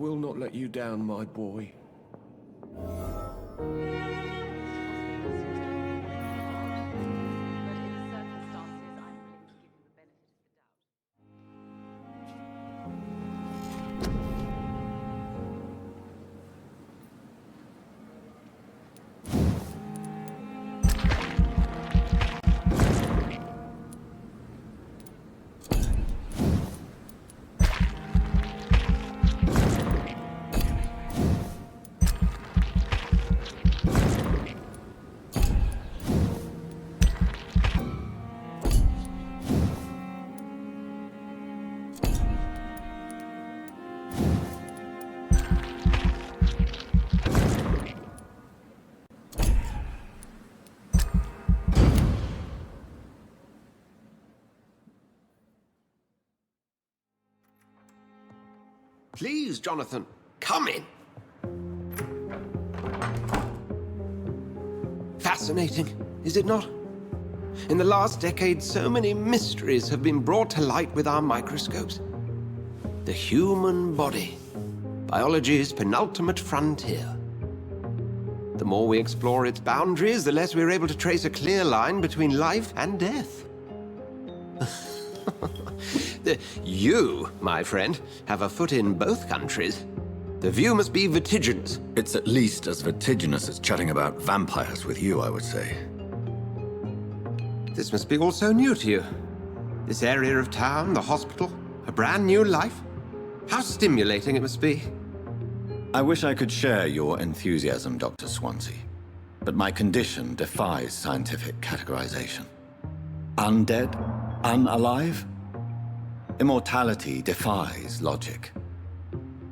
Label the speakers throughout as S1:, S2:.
S1: will not let you down, my boy.
S2: Please, Jonathan, come in. Fascinating, is it not? In the last decade, so many mysteries have been brought to light with our microscopes. The human body, biology's penultimate frontier. The more we explore its boundaries, the less we're able to trace a clear line between life and death. You, my friend, have a foot in both countries. The view must be vertiginous.
S3: It's at least as vertiginous as chatting about vampires with you, I would say.
S2: This must be all so new to you. This area of town, the hospital, a brand new life. How stimulating it must be.
S3: I wish I could share your enthusiasm, Dr. Swansea, but my condition defies scientific categorization. Undead? Unalive? Immortality defies logic.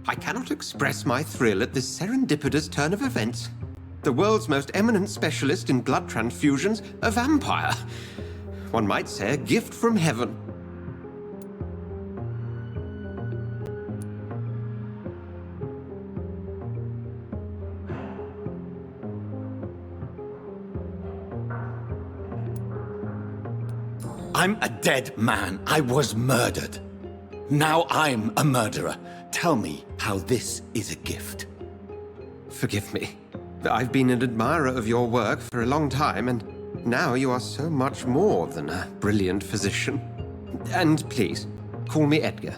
S2: I cannot express my thrill at this serendipitous turn of events. The world's most eminent specialist in blood transfusions, a vampire. One might say a gift from heaven.
S3: I'm a dead man. I was murdered. Now I'm a murderer. Tell me how this is a gift.
S2: Forgive me. I've been an admirer of your work for a long time, and now you are so much more than a brilliant physician. And please, call me Edgar.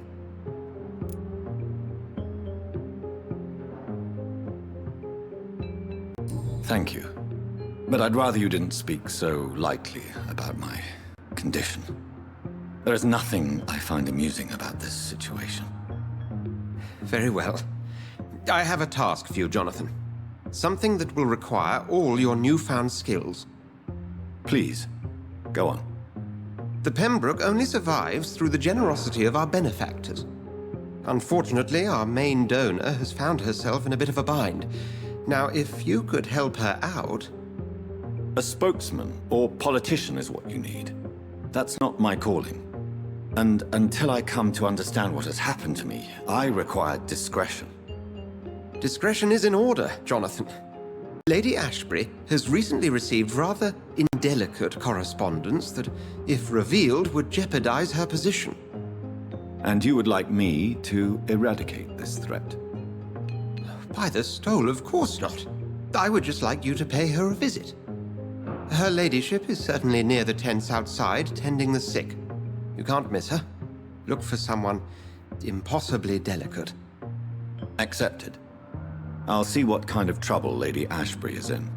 S3: Thank you. But I'd rather you didn't speak so lightly about my condition. There is nothing I find amusing about this situation.
S2: Very well. I have a task for you, Jonathan. Something that will require all your newfound skills.
S3: Please, go on.
S2: The Pembroke only survives through the generosity of our benefactors. Unfortunately, our main donor has found herself in a bit of a bind. Now, if you could help her out...
S3: A spokesman or politician is what you need. That's not my calling. And until I come to understand what has happened to me, I require discretion.
S2: Discretion is in order, Jonathan. Lady Ashbury has recently received rather indelicate correspondence that, if revealed, would jeopardize her position.
S3: And you would like me to eradicate this threat?
S2: By the stole, of course not. I would just like you to pay her a visit. Her ladyship is certainly near the tents outside, tending the sick. You can't miss her. Look for someone impossibly delicate.
S3: Accepted. I'll see what kind of trouble Lady Ashbury is in.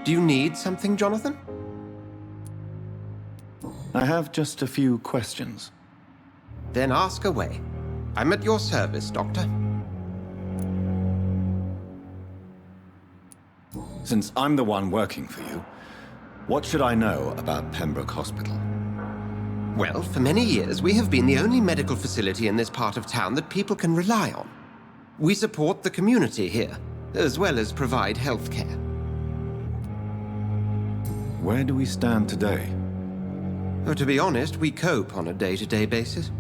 S2: Do you need something, Jonathan?
S3: I have just a few questions.
S2: Then ask away. I'm at your service, Doctor.
S3: Since I'm the one working for you, what should I know about Pembroke Hospital?
S2: Well, for many years, we have been the only medical facility in this part of town that people can rely on. We support the community here, as well as provide health care.
S3: Where do we stand today?
S2: Oh, to be honest, we cope on a day-to-day basis.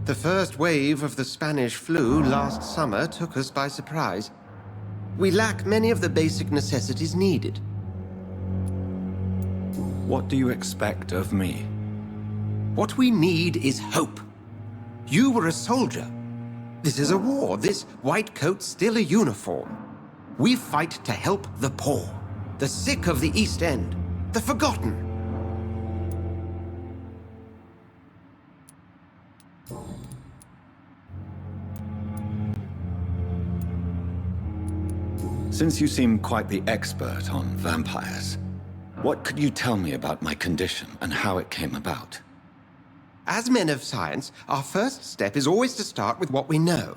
S2: The first wave of the Spanish flu last summer took us by surprise. We lack many of the basic necessities needed.
S3: What do you expect of me?
S2: What we need is hope. You were a soldier. This is a war. This white coat's still a uniform. We fight to help the poor, the sick of the East End, the forgotten.
S3: Since you seem quite the expert on vampires, what could you tell me about my condition and how it came about?
S2: As men of science, our first step is always to start with what we know.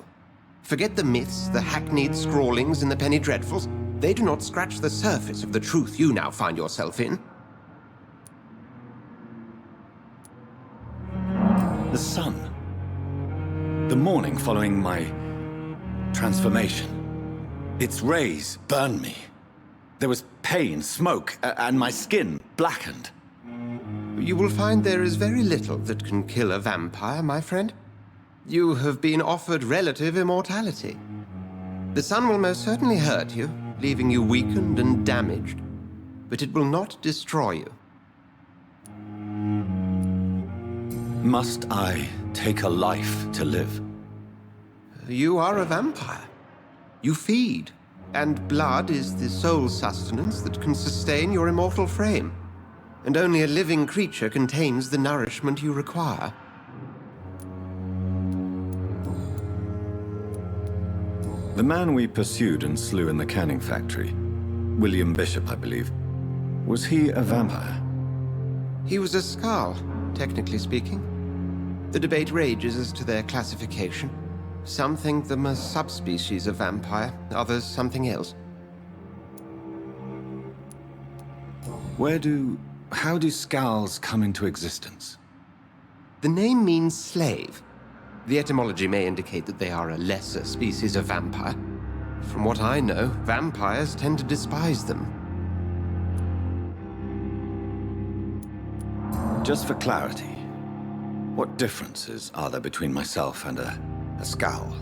S2: Forget the myths, the hackneyed scrawlings in the penny dreadfuls. They do not scratch the surface of the truth you now find yourself in.
S3: The sun. The morning following my transformation. Its rays burned me. There was pain, smoke, and my skin blackened.
S2: You will find there is very little that can kill a vampire, my friend. You have been offered relative immortality. The sun will most certainly hurt you, leaving you weakened and damaged, but it will not destroy you.
S3: Must I take a life to live?
S2: You are a vampire. You feed, and blood is the sole sustenance that can sustain your immortal frame. And only a living creature contains the nourishment you require.
S3: The man we pursued and slew in the canning factory, William Bishop, I believe, was he a vampire?
S2: He was a Skald, technically speaking. The debate rages as to their classification. Some think them a subspecies of vampire, others something else.
S3: How do Skalds come into existence?
S2: The name means slave. The etymology may indicate that they are a lesser species of vampire. From what I know, vampires tend to despise them.
S3: Just for clarity, what differences are there between myself and a Skald?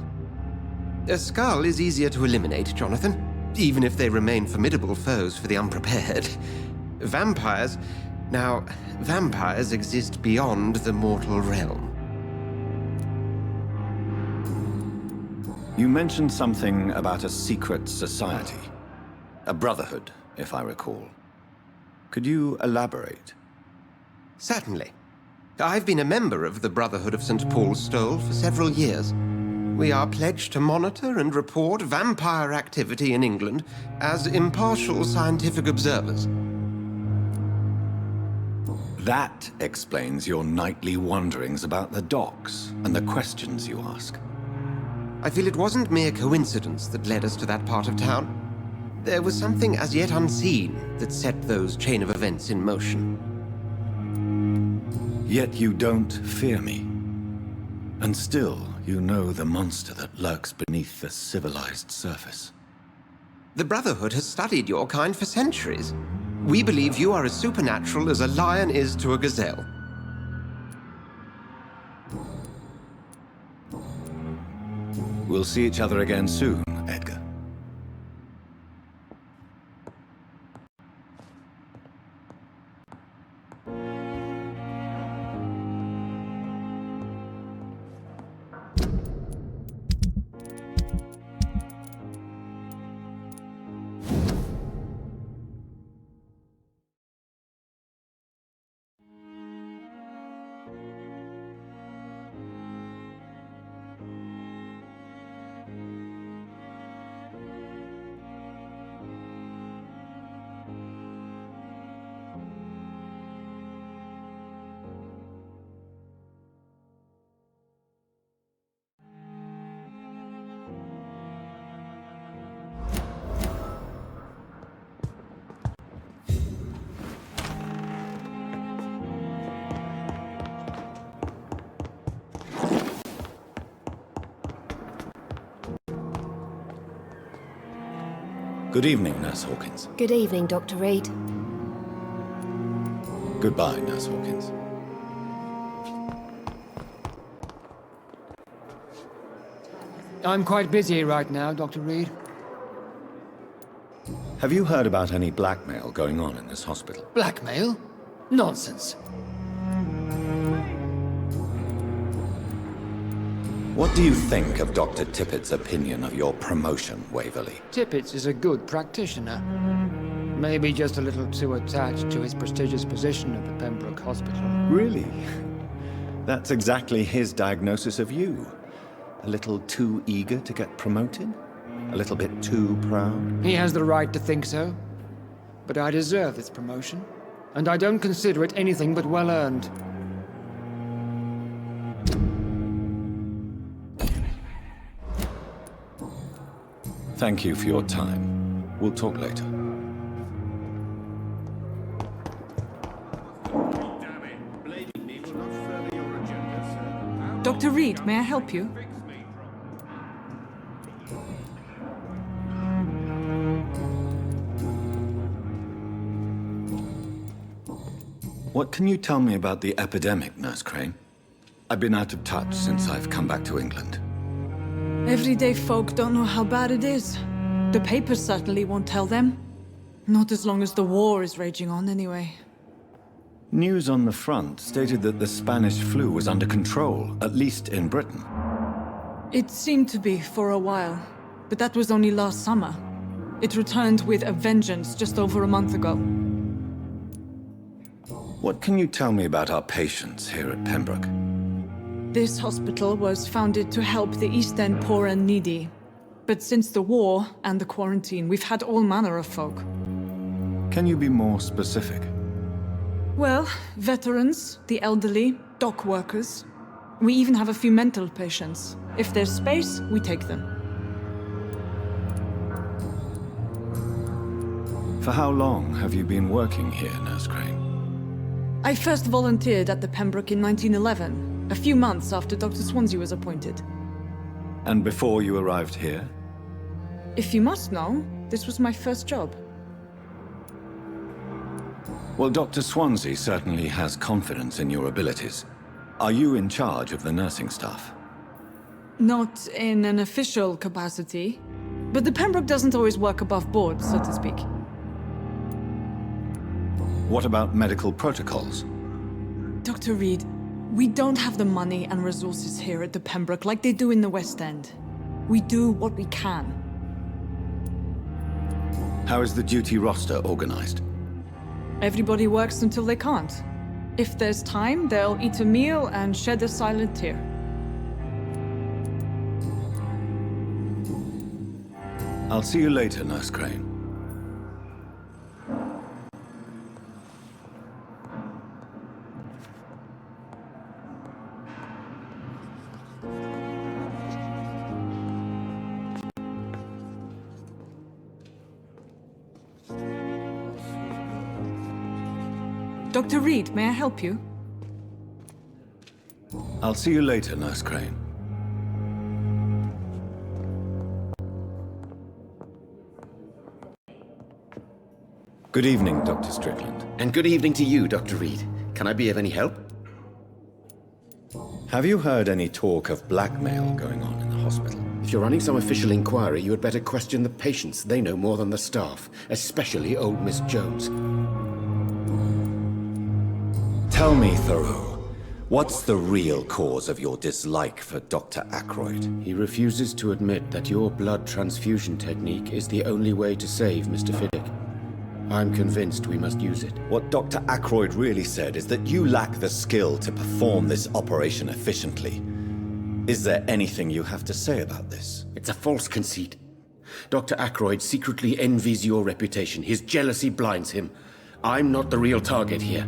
S2: A Skald is easier to eliminate, Jonathan, even if they remain formidable foes for the unprepared. Vampires exist beyond the mortal realm.
S3: You mentioned something about a secret society. A brotherhood, if I recall. Could you elaborate?
S2: Certainly. I've been a member of the Brotherhood of St. Paul's Stole for several years. We are pledged to monitor and report vampire activity in England as impartial scientific observers.
S3: That explains your nightly wanderings about the docks and the questions you ask.
S2: I feel it wasn't mere coincidence that led us to that part of town. There was something as yet unseen that set those chain of events in motion.
S3: Yet you don't fear me. And still, you know the monster that lurks beneath the civilized surface.
S2: The Brotherhood has studied your kind for centuries. We believe you are as supernatural as a lion is to a gazelle.
S3: We'll see each other again soon, Edgar. Good evening, Nurse Hawkins.
S4: Good evening, Dr. Reed.
S3: Goodbye, Nurse Hawkins.
S5: I'm quite busy right now, Dr. Reed.
S3: Have you heard about any blackmail going on in this hospital?
S5: Blackmail? Nonsense.
S3: What do you think of Dr. Tippett's opinion of your promotion, Waverley?
S5: Tippett is a good practitioner. Maybe just a little too attached to his prestigious position at the Pembroke Hospital.
S3: Really? That's exactly his diagnosis of you. A little too eager to get promoted? A little bit too proud?
S5: He has the right to think so. But I deserve this promotion, and I don't consider it anything but well-earned.
S3: Thank you for your time. We'll talk later.
S6: Dr. Reed, may I help you?
S3: What can you tell me about the epidemic, Nurse Crane? I've been out of touch since I've come back to England.
S6: Everyday folk don't know how bad it is. The papers certainly won't tell them. Not as long as the war is raging on, anyway.
S3: News on the front stated that the Spanish flu was under control, at least in Britain.
S6: It seemed to be for a while, but that was only last summer. It returned with a vengeance just over a month ago.
S3: What can you tell me about our patients here at Pembroke?
S6: This hospital was founded to help the East End poor and needy. But since the war and the quarantine, we've had all manner of folk.
S3: Can you be more specific?
S6: Well, veterans, the elderly, dock workers. We even have a few mental patients. If there's space, we take them.
S3: For how long have you been working here, Nurse Crane?
S6: I first volunteered at the Pembroke in 1911, a few months after Dr. Swansea was appointed.
S3: And before you arrived here?
S6: If you must know, this was my first job.
S3: Well, Dr. Swansea certainly has confidence in your abilities. Are you in charge of the nursing staff?
S6: Not in an official capacity, but the Pembroke doesn't always work above board, so to speak.
S3: What about medical protocols?
S6: Dr. Reed, we don't have the money and resources here at the Pembroke like they do in the West End. We do what we can.
S3: How is the duty roster organized?
S6: Everybody works until they can't. If there's time, they'll eat a meal and shed a silent tear.
S3: I'll see you later, Nurse Crane.
S6: Dr. Reed, may I help you?
S3: I'll see you later, Nurse Crane. Good evening, Dr. Strickland.
S7: And good evening to you, Dr. Reed. Can I be of any help?
S3: Have you heard any talk of blackmail going on in the hospital?
S7: If you're running some official inquiry, you had better question the patients. They know more than the staff, especially old Miss Jones.
S3: Tell me, Thoreau, what's the real cause of your dislike for Dr. Ackroyd?
S7: He refuses to admit that your blood transfusion technique is the only way to save Mr. Fiddick. I'm convinced we must use it.
S3: What Dr. Ackroyd really said is that you lack the skill to perform this operation efficiently. Is there anything you have to say about this?
S7: It's a false conceit. Dr. Ackroyd secretly envies your reputation. His jealousy blinds him. I'm not the real target here.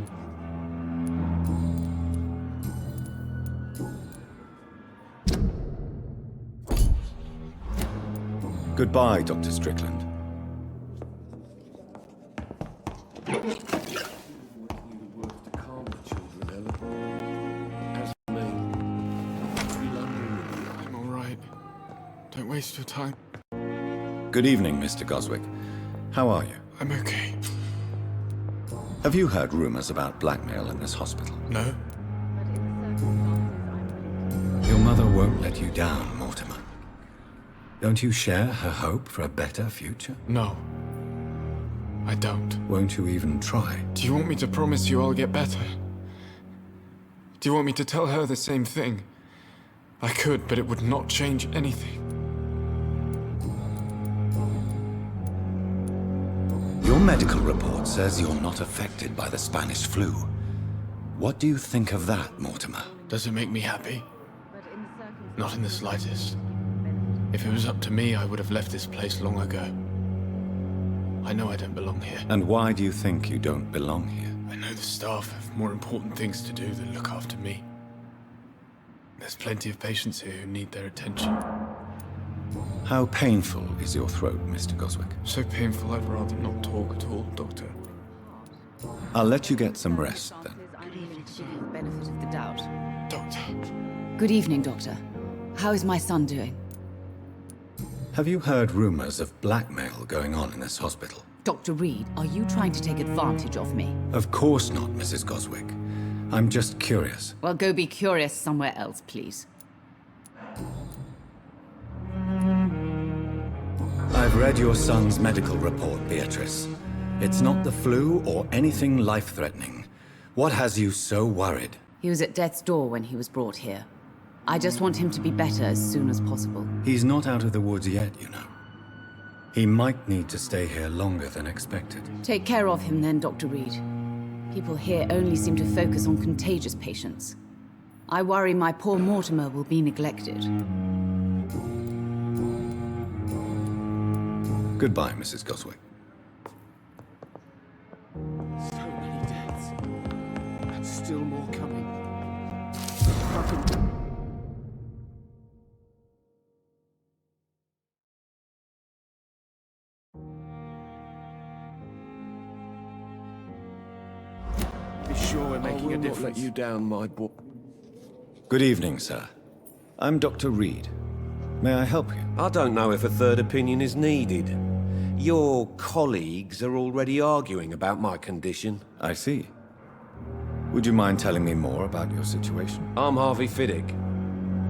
S3: Goodbye, Dr. Strickland.
S1: I'm all right. Don't waste your time.
S3: Good evening, Mr. Goswick. How are you?
S4: I'm okay.
S3: Have you heard rumors about blackmail in this hospital?
S4: No?
S3: Your mother won't let you down, Mortimer. Don't you share her hope for a better future?
S4: No. I don't.
S3: Won't you even try?
S4: Do you want me to promise you I'll get better? Do you want me to tell her the same thing? I could, but it would not change anything.
S3: Your medical report says you're not affected by the Spanish flu. What do you think of that, Mortimer?
S4: Does it make me happy? Not in the slightest. If it was up to me, I would have left this place long ago. I know I don't belong here.
S3: And why do you think you don't belong here?
S4: I know the staff have more important things to do than look after me. There's plenty of patients here who need their attention.
S3: How painful is your throat, Mr. Goswick?
S4: So painful I'd rather not talk at all, Doctor.
S3: I'll let you get some rest, then.
S8: Benefit of the doubt.
S4: Doctor.
S8: Good evening, Doctor. How is my son doing?
S3: Have you heard rumors of blackmail going on in this hospital?
S8: Dr. Reed, are you trying to take advantage of me?
S3: Of course not, Mrs. Goswick. I'm just curious.
S8: Well, go be curious somewhere else, please.
S3: I've read your son's medical report, Beatrice. It's not the flu or anything life-threatening. What has you so worried?
S8: He was at death's door when he was brought here. I just want him to be better as soon as possible.
S3: He's not out of the woods yet, you know. He might need to stay here longer than expected.
S8: Take care of him then, Dr. Reed. People here only seem to focus on contagious patients. I worry my poor Mortimer will be neglected.
S3: Goodbye, Mrs. Goswick.
S7: So many deaths. And still more coming. Be sure we're
S1: I
S7: making
S1: will
S7: a
S1: not let
S7: difference.
S1: you down, my boy.
S3: Good evening, sir. I'm Dr. Reed. May I help you?
S2: I don't know if a third opinion is needed. Your colleagues are already arguing about my condition.
S3: I see. Would you mind telling me more about your situation?
S2: I'm Harvey Fiddick.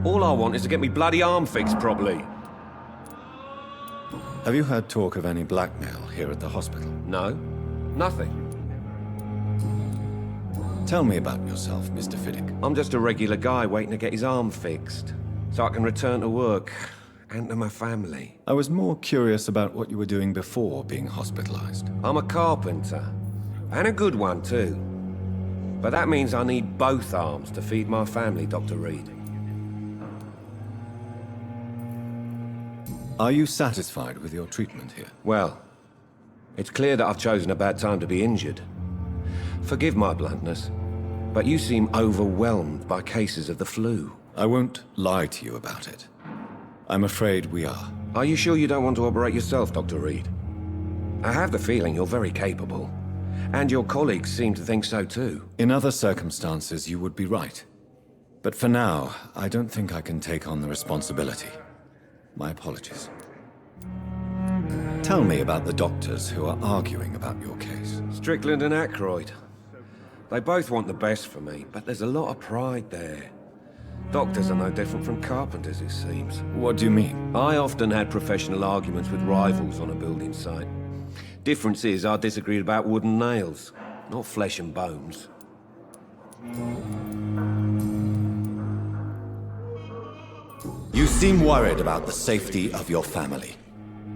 S2: All I want is to get me bloody arm fixed properly.
S3: Have you heard talk of any blackmail here at the hospital?
S2: No, nothing.
S3: Tell me about yourself, Mr. Fiddick.
S2: I'm just a regular guy waiting to get his arm fixed, so I can return to work and to my family.
S3: I was more curious about what you were doing before being hospitalized.
S2: I'm a carpenter, and a good one too. But that means I need both arms to feed my family, Dr. Reed.
S3: Are you satisfied with your treatment here?
S2: Well, it's clear that I've chosen a bad time to be injured. Forgive my bluntness, but you seem overwhelmed by cases of the flu.
S3: I won't lie to you about it. I'm afraid we are.
S2: Are you sure you don't want to operate yourself, Dr. Reed? I have the feeling you're very capable, and your colleagues seem to think so too.
S3: In other circumstances, you would be right. But for now, I don't think I can take on the responsibility. My apologies. Tell me about the doctors who are arguing about your case.
S2: Strickland and Ackroyd. They both want the best for me, but there's a lot of pride there. Doctors are no different from carpenters, it seems.
S3: What do you mean?
S2: I often had professional arguments with rivals on a building site. Difference is, I disagreed about wooden nails, not flesh and bones.
S3: You seem worried about the safety of your family.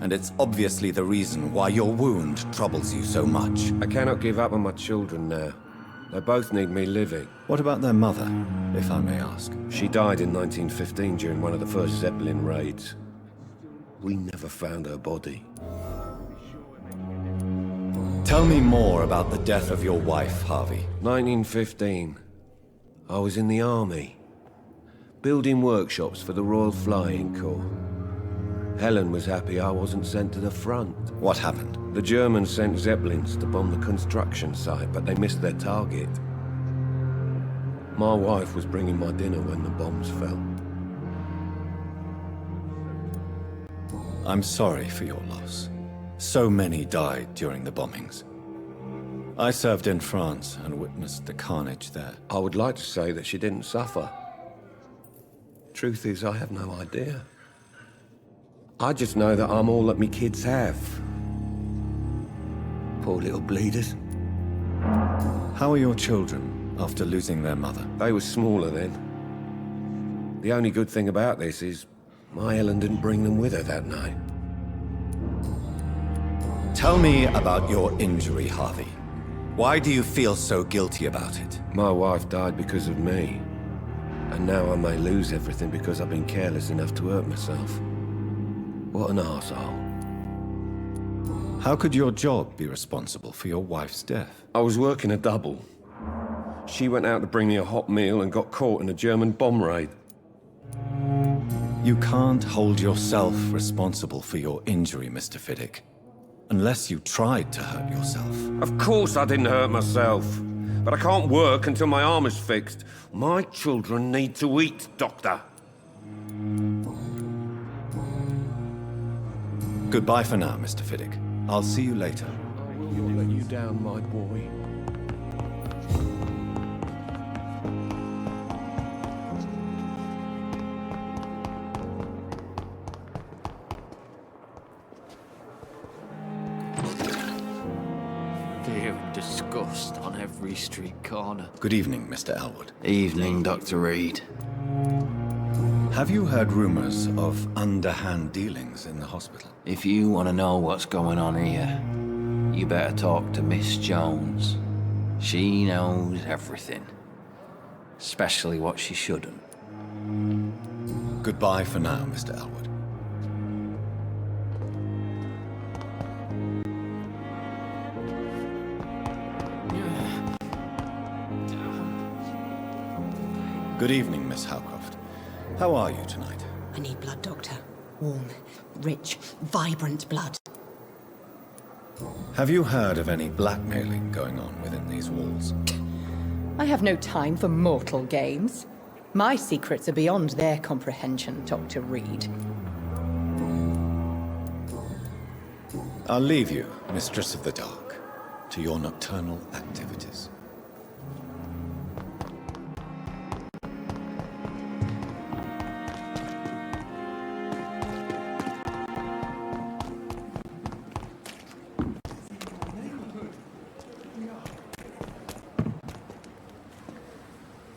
S3: And it's obviously the reason why your wound troubles you so much.
S2: I cannot give up on my children now. They both need me living.
S3: What about their mother, if I may ask?
S2: She died in 1915 during one of the first Zeppelin raids. We never found her body.
S3: Tell me more about the death of your wife, Harvey.
S2: 1915. I was in the army, building workshops for the Royal Flying Corps. Helen was happy I wasn't sent to the front.
S3: What happened?
S2: The Germans sent Zeppelins to bomb the construction site, but they missed their target. My wife was bringing my dinner when the bombs fell.
S3: I'm sorry for your loss. So many died during the bombings. I served in France and witnessed the carnage there.
S1: I would like to say that she didn't suffer. Truth is, I have no idea. I just know that I'm all that me kids have. Poor little bleeders.
S3: How are your children after losing their mother?
S1: They were smaller then. The only good thing about this is my Ellen didn't bring them with her that night.
S3: Tell me about your injury, Harvey. Why do you feel so guilty about it?
S1: My wife died because of me. And now I may lose everything because I've been careless enough to hurt myself. What an arsehole.
S3: How could your job be responsible for your wife's death?
S1: I was working a double. She went out to bring me a hot meal and got caught in a German bomb raid.
S3: You can't hold yourself responsible for your injury, Mr. Fiddick. Unless you tried to hurt yourself.
S1: Of course I didn't hurt myself. But I can't work until my arm is fixed. My children need to eat, Doctor.
S3: Goodbye for now, Mr. Fiddick. I'll see you later.
S1: I will not let you down, my boy.
S9: Fear and disgust on every street corner.
S3: Good evening, Mr. Elwood.
S9: Evening, Dr. Reed.
S3: Have you heard rumors of underhand dealings in the hospital?
S9: If you want to know what's going on here, you better talk to Miss Jones. She knows everything. Especially what she shouldn't.
S3: Goodbye for now, Mr. Elwood. Good evening, Miss Howcroft. How are you tonight?
S10: I need blood, Doctor. Warm, rich, vibrant blood.
S3: Have you heard of any blackmailing going on within these walls?
S10: I have no time for mortal games. My secrets are beyond their comprehension, Dr. Reed.
S3: I'll leave you, Mistress of the Dark, to your nocturnal activities.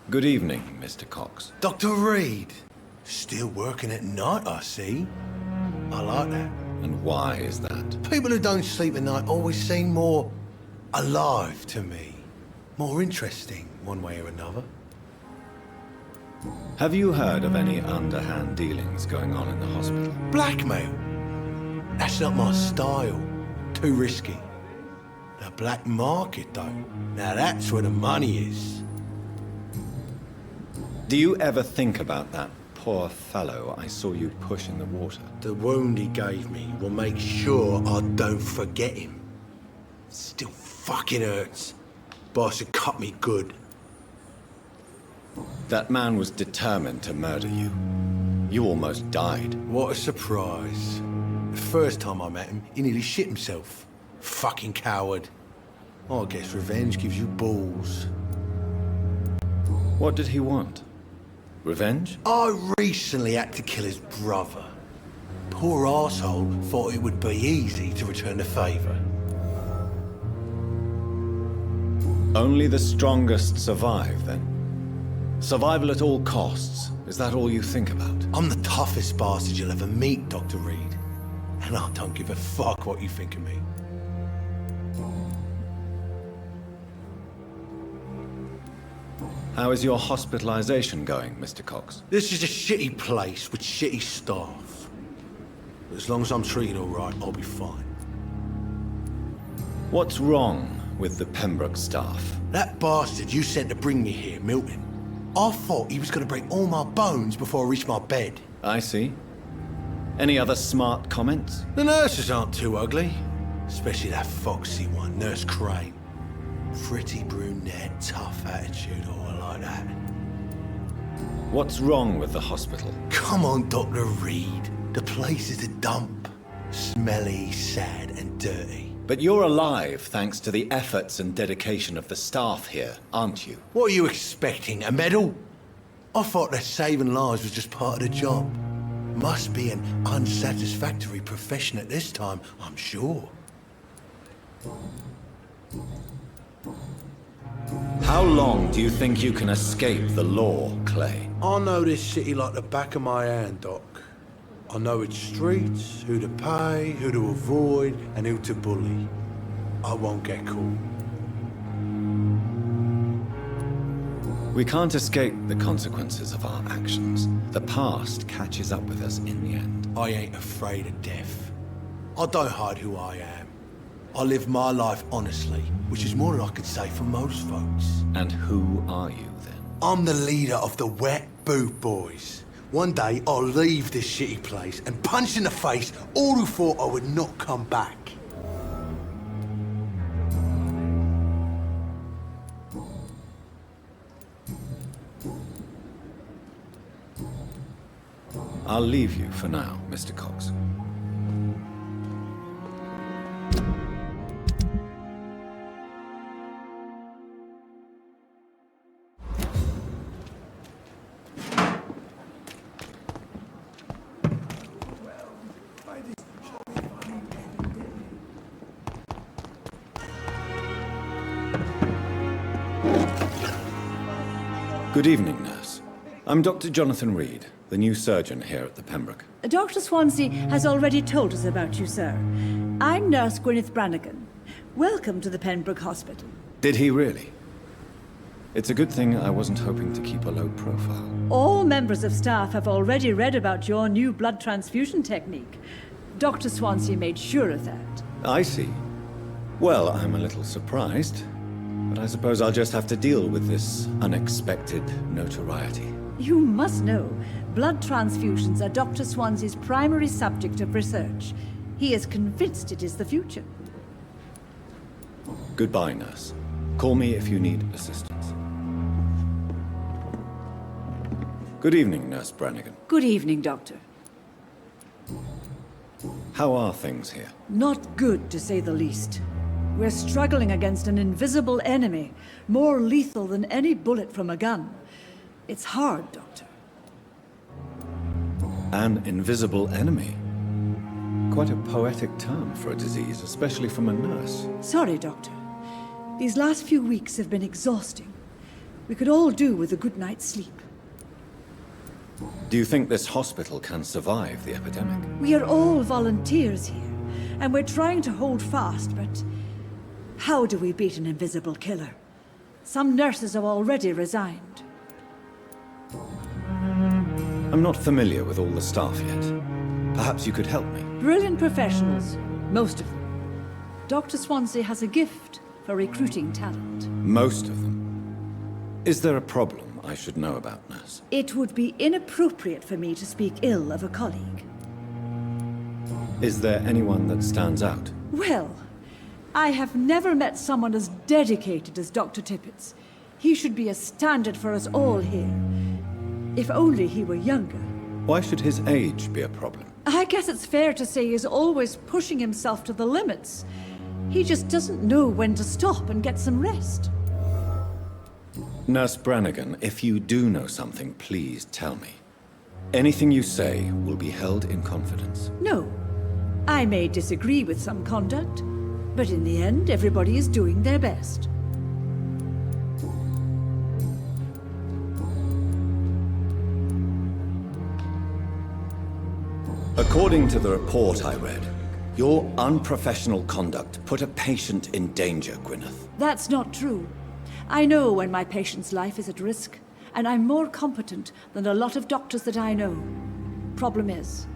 S3: Good evening, Mr. Cox.
S11: Dr. Reed. Still working at night, I see. I like that.
S3: And why is that?
S11: People who don't sleep at night always seem more alive to me. More interesting, one way or another.
S3: Have you heard of any underhand dealings going on in the hospital?
S11: Blackmail? That's not my style. Too risky. The black market, though. Now that's where the money is.
S3: Do you ever think about that poor fellow I saw you push in the water?
S11: The wound he gave me will make sure I don't forget him. Still fucking hurts. Boss had cut me good.
S3: That man was determined to murder you. You almost died.
S11: What a surprise. The first time I met him, he nearly shit himself. Fucking coward. I guess revenge gives you balls.
S3: What did he want? Revenge?
S11: I recently had to kill his brother. Poor arsehole thought it would be easy to return the favor.
S3: Only the strongest survive, then? Survival at all costs. Is that all you think about?
S11: I'm the toughest bastard you'll ever meet, Dr. Reed. And I don't give a fuck what you think of me.
S3: How is your hospitalization going, Mr. Cox?
S11: This is a shitty place with shitty staff. But as long as I'm treated all right, I'll be fine.
S3: What's wrong with the Pembroke staff?
S11: That bastard you sent to bring me here, Milton, I thought he was going to break all my bones before I reached my bed.
S3: I see. Any other smart comments?
S11: The nurses aren't too ugly. Especially that foxy one, Nurse Crane. Pretty brunette, tough attitude, all like that.
S3: What's wrong with the hospital?
S11: Come on, Dr. Reed. The place is a dump. Smelly, sad, and dirty.
S3: But you're alive thanks to the efforts and dedication of the staff here, aren't you?
S11: What are you expecting, a medal? I thought that saving lives was just part of the job. Must be an unsatisfactory profession at this time, I'm sure.
S3: How long do you think you can escape the law, Clay?
S11: I know this city like the back of my hand, Doc. I know its streets, who to pay, who to avoid, and who to bully. I won't get caught.
S3: We can't escape the consequences of our actions. The past catches up with us in the end.
S11: I ain't afraid of death. I don't hide who I am. I live my life honestly, which is more than I could say for most folks.
S3: And who are you, then?
S11: I'm the leader of the Wet Boot Boys. One day, I'll leave this shitty place and punch in the face all who thought I would not come back.
S3: I'll leave you for now, Mr. Cox. Good evening, nurse. I'm Dr. Jonathan Reed, the new surgeon here at the Pembroke.
S12: Dr. Swansea has already told us about you, sir. I'm Nurse Gwyneth Brannigan. Welcome to the Pembroke Hospital.
S3: Did he really? It's a good thing I wasn't hoping to keep a low profile.
S12: All members of staff have already read about your new blood transfusion technique. Dr. Swansea made sure of that.
S3: I see. Well, I'm a little surprised, but I suppose I'll just have to deal with this unexpected notoriety.
S12: You must know, blood transfusions are Dr. Swansea's primary subject of research. He is convinced it is the future.
S3: Goodbye, nurse. Call me if you need assistance. Good evening, Nurse Brannigan.
S12: Good evening, Doctor.
S3: How are things here?
S12: Not good, to say the least. We're struggling against an invisible enemy, more lethal than any bullet from a gun. It's hard, Doctor.
S3: An invisible enemy? Quite a poetic term for a disease, especially from a nurse.
S12: Sorry, Doctor. These last few weeks have been exhausting. We could all do with a good night's sleep.
S3: Do you think this hospital can survive the epidemic?
S12: We are all volunteers here, and we're trying to hold fast, but how do we beat an invisible killer? Some nurses have already resigned.
S3: I'm not familiar with all the staff yet. Perhaps you could help me.
S12: Brilliant professionals, most of them. Dr. Swansea has a gift for recruiting talent.
S3: Most of them. Is there a problem I should know about, nurse?
S12: It would be inappropriate for me to speak ill of a colleague.
S3: Is there anyone that stands out?
S12: Well, I have never met someone as dedicated as Dr. Tippett's. He should be a standard for us all here. If only he were younger.
S3: Why should his age be a problem?
S12: I guess it's fair to say he's always pushing himself to the limits. He just doesn't know when to stop and get some rest.
S3: Nurse Brannigan, if you do know something, please tell me. Anything you say will be held in confidence.
S12: No. I may disagree with some conduct, but in the end, everybody is doing their best.
S3: According to the report I read, your unprofessional conduct put a patient in danger, Gwyneth.
S12: That's not true. I know when my patient's life is at risk, and I'm more competent than a lot of doctors that I know. Problem is,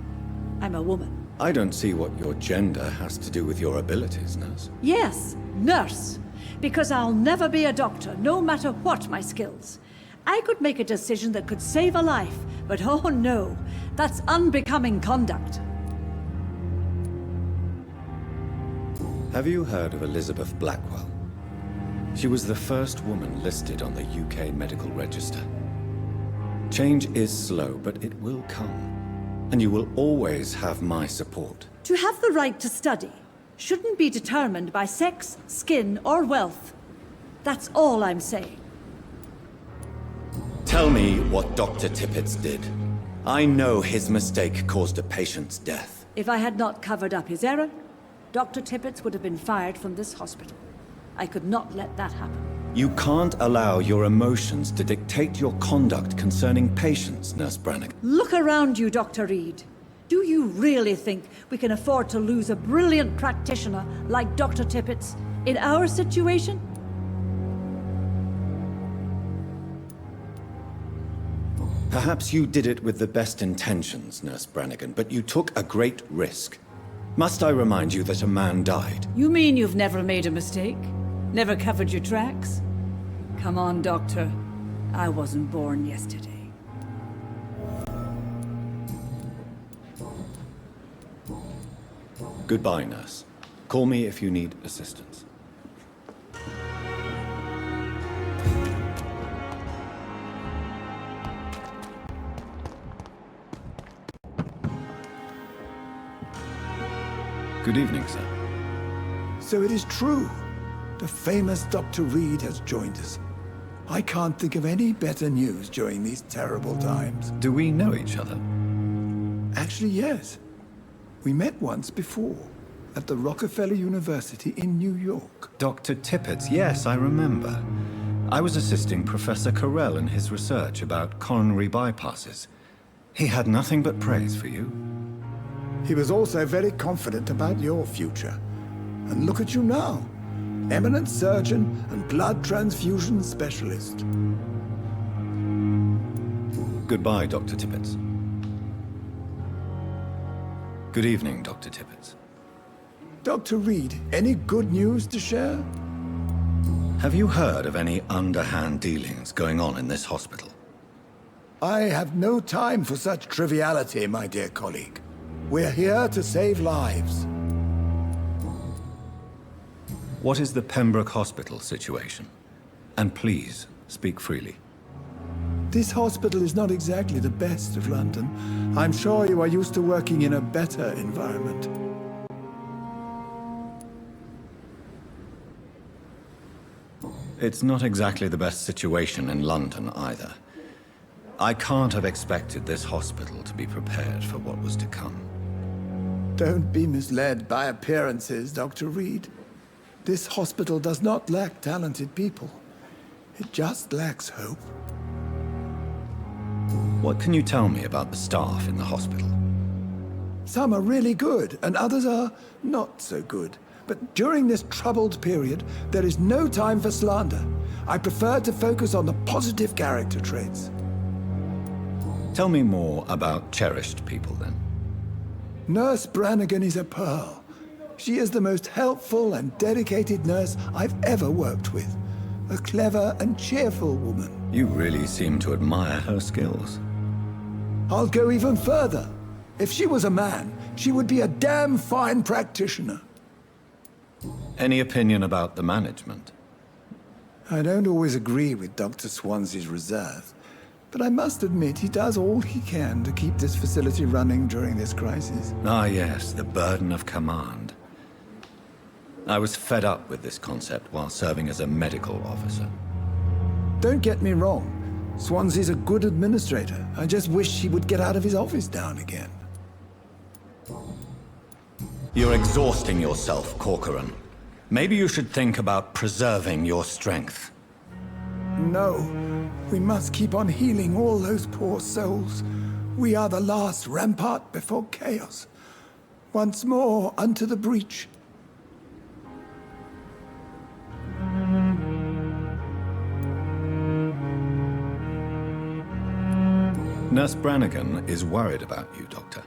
S12: I'm a woman.
S3: I don't see what your gender has to do with your abilities, nurse.
S12: Yes, nurse. Because I'll never be a doctor, no matter what my skills. I could make a decision that could save a life, but oh no, that's unbecoming conduct.
S3: Have you heard of Elizabeth Blackwell? She was the first woman listed on the UK Medical Register. Change is slow, but it will come. And you will always have my support.
S12: To have the right to study shouldn't be determined by sex, skin, or wealth. That's all I'm saying.
S3: Tell me what Dr. Tippett did. I know his mistake caused a patient's death.
S12: If I had not covered up his error, Dr. Tippett would have been fired from this hospital. I could not let that happen.
S3: You can't allow your emotions to dictate your conduct concerning patients, Nurse Brannigan.
S12: Look around you, Dr. Reed. Do you really think we can afford to lose a brilliant practitioner like Dr. Tippett in our situation?
S3: Perhaps you did it with the best intentions, Nurse Brannigan, but you took a great risk. Must I remind you that a man died?
S12: You mean you've never made a mistake? Never covered your tracks? Come on, Doctor. I wasn't born yesterday.
S3: Goodbye, nurse. Call me if you need assistance. Good evening, sir.
S13: So it is true. The famous Dr. Reed has joined us. I can't think of any better news during these terrible times.
S3: Do we know each other?
S13: Actually, yes. We met once before, at the Rockefeller University in New York.
S3: Dr. Tippett, yes, I remember. I was assisting Professor Carell in his research about coronary bypasses. He had nothing but praise for you.
S13: He was also very confident about your future. And look at you now. Eminent surgeon and blood transfusion specialist.
S3: Goodbye, Dr. Tippett. Good evening, Dr. Tippett.
S13: Dr. Reed, any good news to share?
S3: Have you heard of any underhand dealings going on in this hospital?
S13: I have no time for such triviality, my dear colleague. We're here to save lives.
S3: What is the Pembroke Hospital situation? And please, speak freely.
S13: This hospital is not exactly the best of London. I'm sure you are used to working in a better environment.
S3: It's not exactly the best situation in London either. I can't have expected this hospital to be prepared for what was to come.
S13: Don't be misled by appearances, Dr. Reed. This hospital does not lack talented people. It just lacks hope.
S3: What can you tell me about the staff in the hospital?
S13: Some are really good, and others are not so good. But during this troubled period, there is no time for slander. I prefer to focus on the positive character traits.
S3: Tell me more about cherished people, then.
S13: Nurse Brannigan is a pearl. She is the most helpful and dedicated nurse I've ever worked with. A clever and cheerful woman.
S3: You really seem to admire her skills.
S13: I'll go even further. If she was a man, she would be a damn fine practitioner.
S3: Any opinion about the management?
S13: I don't always agree with Dr. Swansea's reserve, but I must admit he does all he can to keep this facility running during this crisis.
S3: Ah, yes, the burden of command. I was fed up with this concept while serving as a medical officer.
S13: Don't get me wrong. Swansea's a good administrator. I just wish he would get out of his office now and again.
S3: You're exhausting yourself, Corcoran. Maybe you should think about preserving your strength.
S13: No. We must keep on healing all those poor souls. We are the last rampart before chaos. Once more, unto the breach.
S3: Nurse Brannigan is worried about you, Doctor.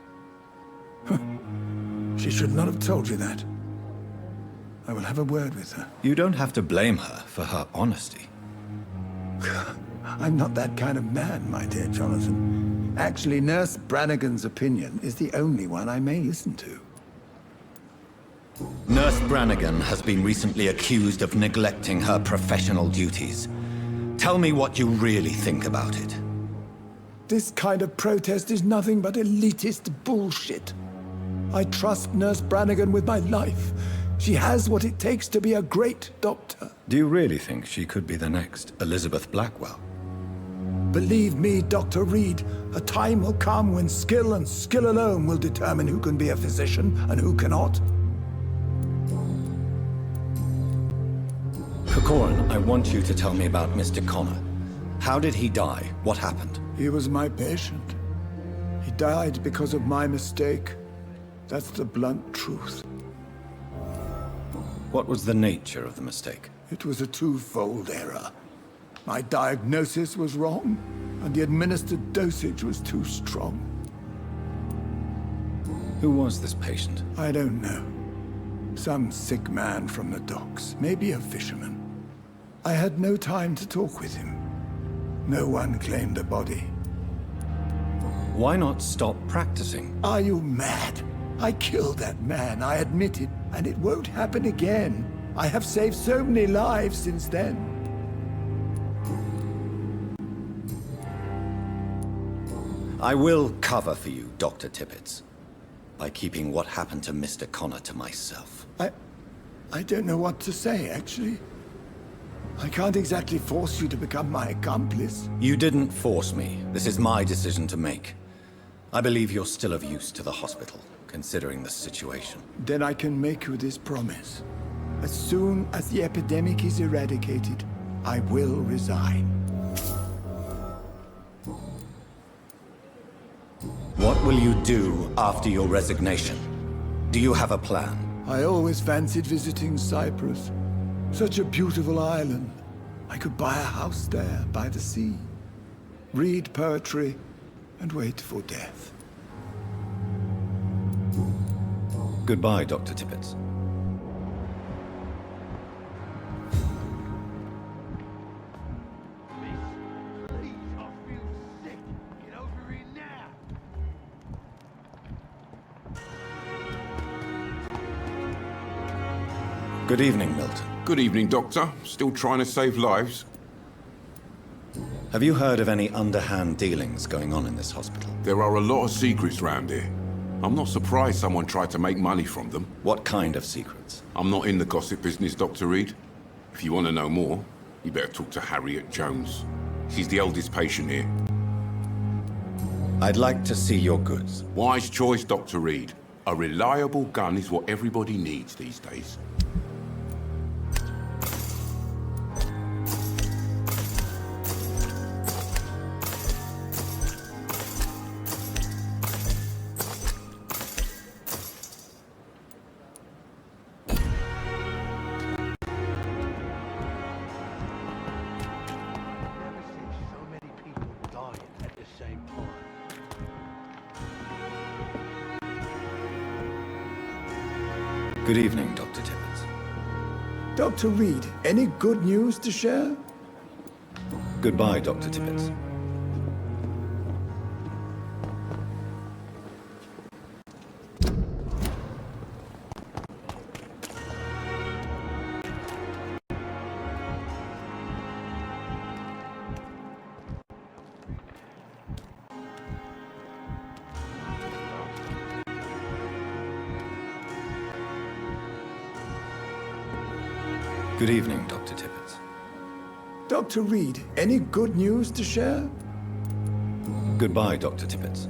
S13: She should not have told you that. I will have a word with her.
S3: You don't have to blame her for her honesty.
S13: I'm not that kind of man, my dear Jonathan. Actually, Nurse Brannigan's opinion is the only one I may listen to.
S3: Nurse Brannigan has been recently accused of neglecting her professional duties. Tell me what you really think about it.
S13: This kind of protest is nothing but elitist bullshit. I trust Nurse Brannigan with my life. She has what it takes to be a great doctor.
S3: Do you really think she could be the next Elizabeth Blackwell?
S13: Believe me, Dr. Reed, a time will come when skill and skill alone will determine who can be a physician and who cannot.
S3: Corcoran, I want you to tell me about Mr. Connor. How did he die? What happened?
S13: He was my patient. He died because of my mistake. That's the blunt truth.
S3: What was the nature of the mistake?
S13: It was a twofold error. My diagnosis was wrong, and the administered dosage was too strong.
S3: Who was this patient?
S13: I don't know. Some sick man from the docks, maybe a fisherman. I had no time to talk with him. No one claimed the body.
S3: Why not stop practicing?
S13: Are you mad? I killed that man, I admit it, and it won't happen again. I have saved so many lives since then.
S3: I will cover for you, Dr. Tippett, by keeping what happened to Mr. Connor to myself.
S13: I don't know what to say, actually. I can't exactly force you to become my accomplice.
S3: You didn't force me. This is my decision to make. I believe you're still of use to the hospital, considering the situation.
S13: Then I can make you this promise. As soon as the epidemic is eradicated, I will resign.
S3: What will you do after your resignation? Do you have a plan?
S13: I always fancied visiting Cyprus. Such a beautiful island. I could buy a house there by the sea, read poetry, and wait for death.
S3: Goodbye, Dr. Tippett. Good evening, Milton.
S14: Good evening, Doctor. Still trying to save lives?
S3: Have you heard of any underhand dealings going on in this hospital?
S14: There are a lot of secrets round here. I'm not surprised someone tried to make money from them.
S3: What kind of secrets?
S14: I'm not in the gossip business, Dr. Reed. If you want to know more, you better talk to Harriet Jones. She's the oldest patient here.
S3: I'd like to see your goods.
S14: Wise choice, Dr. Reed. A reliable gun is what everybody needs these days.
S3: Good evening, Dr. Tippett.
S13: Dr. Reed, any good news to share?
S3: Goodbye, Dr. Tippett. Good evening, Dr. Tippett.
S13: Dr. Reed, any good news to share?
S3: Goodbye, Dr. Tippett.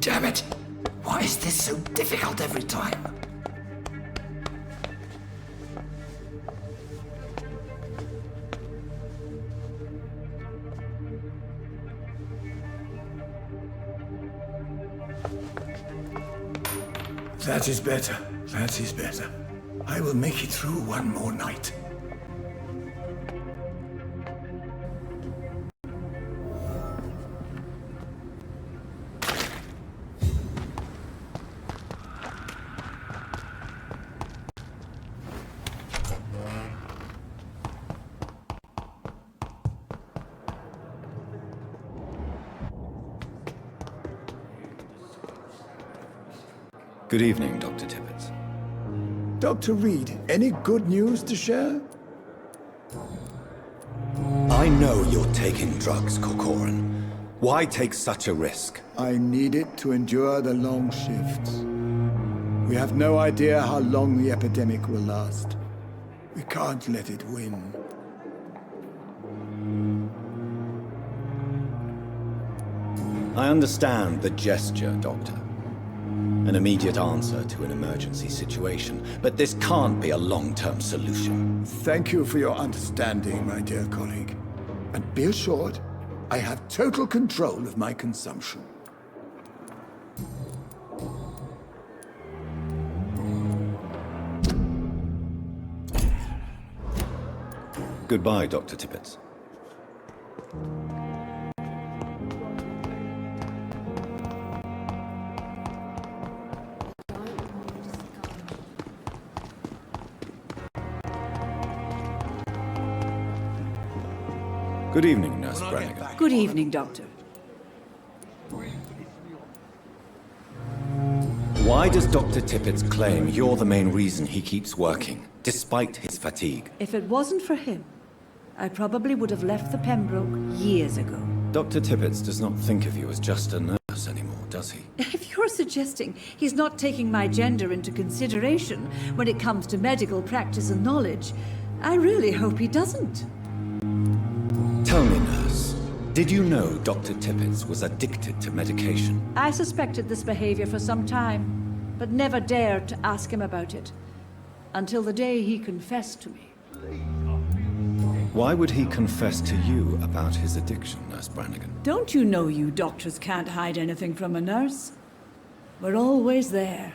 S13: Damn it! Why is this so difficult every time? That is better. That is better. I will make it through one more night.
S3: Good evening, Dr. Tippett.
S13: Dr. Reed, any good news to share?
S3: I know you're taking drugs, Corcoran. Why take such a risk?
S13: I need it to endure the long shifts. We have no idea how long the epidemic will last. We can't let it win.
S3: I understand the gesture, Doctor. An immediate answer to an emergency situation, but this can't be a long-term solution.
S13: Thank you for your understanding, my dear colleague. And be assured, I have total control of my consumption.
S3: Goodbye, Dr. Tippett. Good evening, Nurse Brannigan.
S12: Good evening, Doctor.
S3: Why does Dr. Tippett claim you're the main reason he keeps working, despite his fatigue?
S12: If it wasn't for him, I probably would have left the Pembroke years ago.
S3: Dr. Tippett does not think of you as just a nurse anymore, does he?
S12: If you're suggesting he's not taking my gender into consideration when it comes to medical practice and knowledge, I really hope he doesn't.
S3: Tell me, nurse, did you know Dr. Tippett was addicted to medication?
S12: I suspected this behavior for some time, but never dared to ask him about it. Until the day he confessed to me.
S3: Why would he confess to you about his addiction, Nurse Brannigan?
S12: Don't you know you doctors can't hide anything from a nurse? We're always there,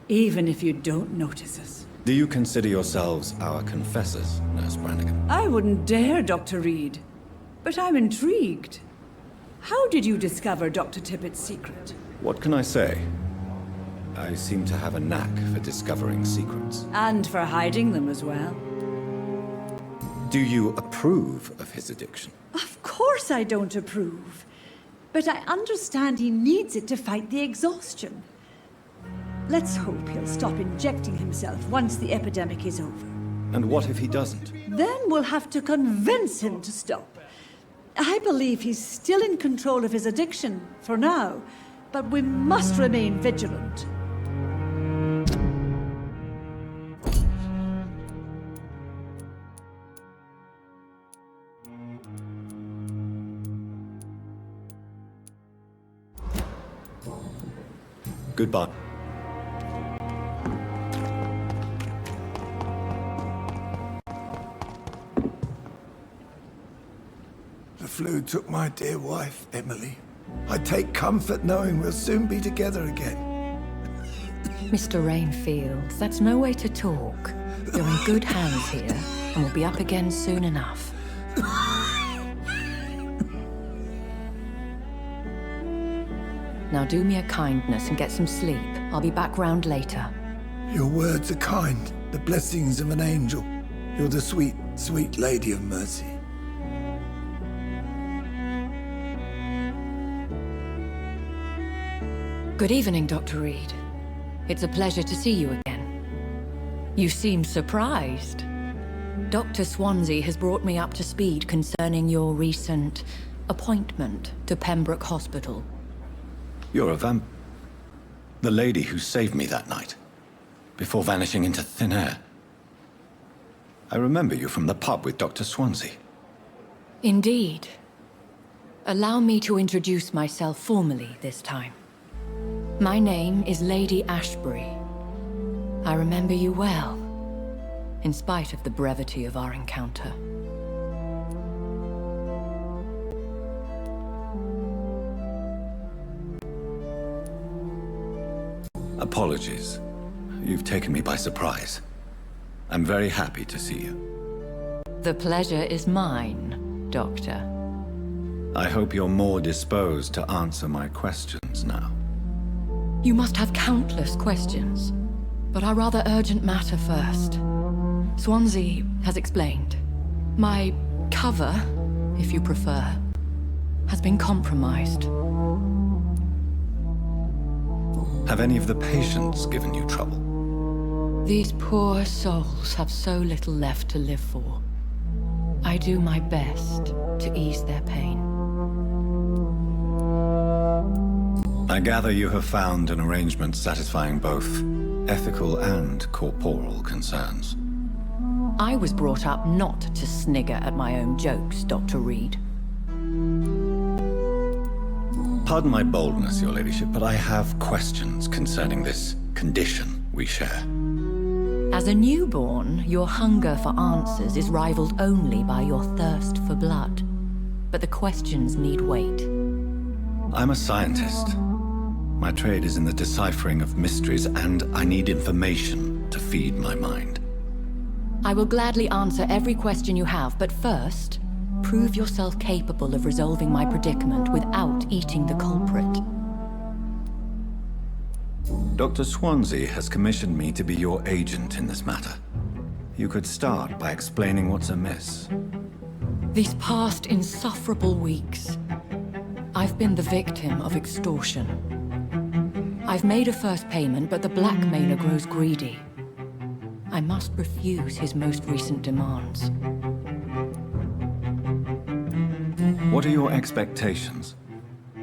S12: even if you don't notice us.
S3: Do you consider yourselves our confessors, Nurse Brannigan?
S12: I wouldn't dare, Dr. Reed. But I'm intrigued. How did you discover Dr. Tippett's secret?
S3: What can I say? I seem to have a knack for discovering secrets.
S12: And for hiding them as well.
S3: Do you approve of his addiction?
S12: Of course I don't approve. But I understand he needs it to fight the exhaustion. Let's hope he'll stop injecting himself once the epidemic is over.
S3: And what if he doesn't?
S12: Then we'll have to convince him to stop. I believe he's still in control of his addiction, for now, but we must remain vigilant.
S3: Goodbye.
S13: The flu took my dear wife, Emily. I take comfort knowing we'll soon be together again.
S15: Mr. Rainfield, that's no way to talk. You're in good hands here, and we'll be up again soon enough. Now do me a kindness and get some sleep. I'll be back round later.
S13: Your words are kind, the blessings of an angel. You're the sweet, sweet Lady of Mercy.
S15: Good evening, Dr. Reed. It's a pleasure to see you again. You seem surprised. Dr. Swansea has brought me up to speed concerning your recent appointment to Pembroke Hospital.
S3: You're a the lady who saved me that night, before vanishing into thin air. I remember you from the pub with Dr. Swansea.
S15: Indeed. Allow me to introduce myself formally this time. My name is Lady Ashbury. I remember you well, in spite of the brevity of our encounter.
S3: Apologies. You've taken me by surprise. I'm very happy to see you.
S15: The pleasure is mine, Doctor.
S3: I hope you're more disposed to answer my questions now.
S15: You must have countless questions, but our rather urgent matter first. Swansea has explained. My cover, if you prefer, has been compromised.
S3: Have any of the patients given you trouble?
S15: These poor souls have so little left to live for. I do my best to ease their pain.
S3: I gather you have found an arrangement satisfying both ethical and corporal concerns.
S15: I was brought up not to snigger at my own jokes, Dr. Reed.
S3: Pardon my boldness, Your Ladyship, but I have questions concerning this condition we share.
S15: As a newborn, your hunger for answers is rivaled only by your thirst for blood. But the questions need wait.
S3: I'm a scientist. My trade is in the deciphering of mysteries, and I need information to feed my mind.
S15: I will gladly answer every question you have, but first, prove yourself capable of resolving my predicament without eating the culprit.
S3: Dr. Swansea has commissioned me to be your agent in this matter. You could start by explaining what's amiss.
S15: These past insufferable weeks, I've been the victim of extortion. I've made a first payment, but the blackmailer grows greedy. I must refuse his most recent demands.
S3: What are your expectations?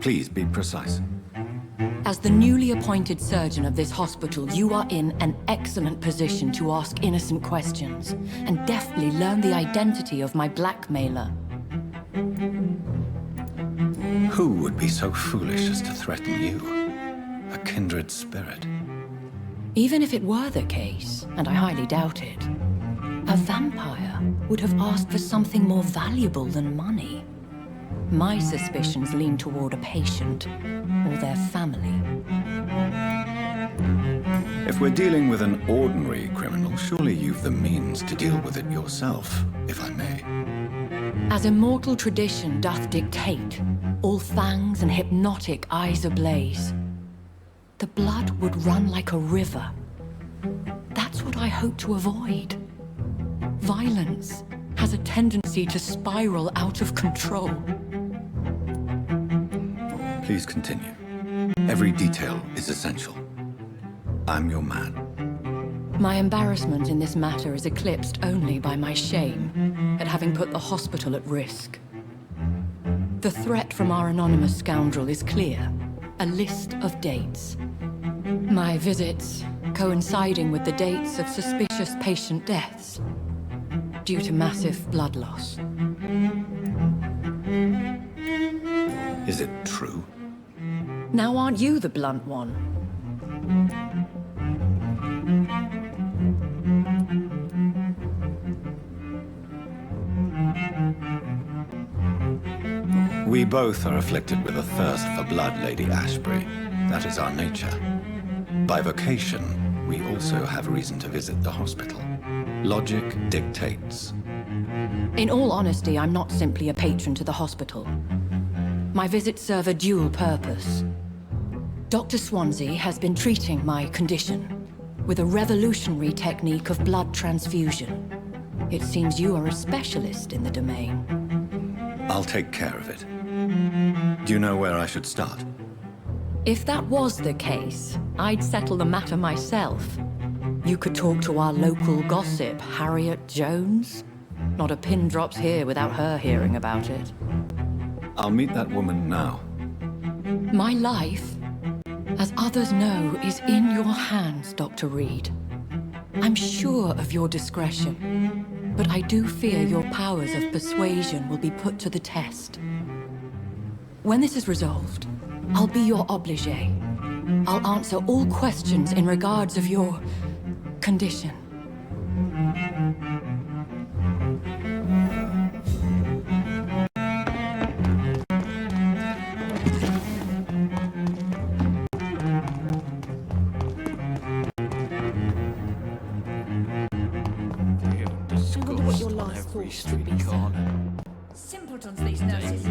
S3: Please be precise.
S15: As the newly appointed surgeon of this hospital, you are in an excellent position to ask innocent questions and deftly learn the identity of my blackmailer.
S3: Who would be so foolish as to threaten you? A kindred spirit.
S15: Even if it were the case, and I highly doubt it, a vampire would have asked for something more valuable than money. My suspicions lean toward a patient or their family.
S3: If we're dealing with an ordinary criminal, surely you've the means to deal with it yourself, if I may.
S15: As immortal tradition doth dictate, all fangs and hypnotic eyes ablaze, the blood would run like a river. That's what I hope to avoid. Violence has a tendency to spiral out of control.
S3: Please continue. Every detail is essential. I'm your man.
S15: My embarrassment in this matter is eclipsed only by my shame at having put the hospital at risk. The threat from our anonymous scoundrel is clear. A list of dates. My visits coinciding with the dates of suspicious patient deaths due to massive blood loss.
S3: Is it true?
S15: Now aren't you the blunt one?
S3: We both are afflicted with a thirst for blood, Lady Ashbury. That is our nature. By vocation, we also have reason to visit the hospital. Logic dictates.
S15: In all honesty, I'm not simply a patron to the hospital. My visits serve a dual purpose. Dr. Swansea has been treating my condition with a revolutionary technique of blood transfusion. It seems you are a specialist in the domain.
S3: I'll take care of it. Do you know where I should start?
S15: If that was the case, I'd settle the matter myself. You could talk to our local gossip, Harriet Jones. Not a pin drops here without her hearing about it.
S3: I'll meet that woman now.
S15: My life, as others know, is in your hands, Dr. Reed. I'm sure of your discretion, but I do fear your powers of persuasion will be put to the test. When this is resolved, I'll be your obligé. I'll answer all questions in regards of your condition.
S12: Simpletons, these nurses.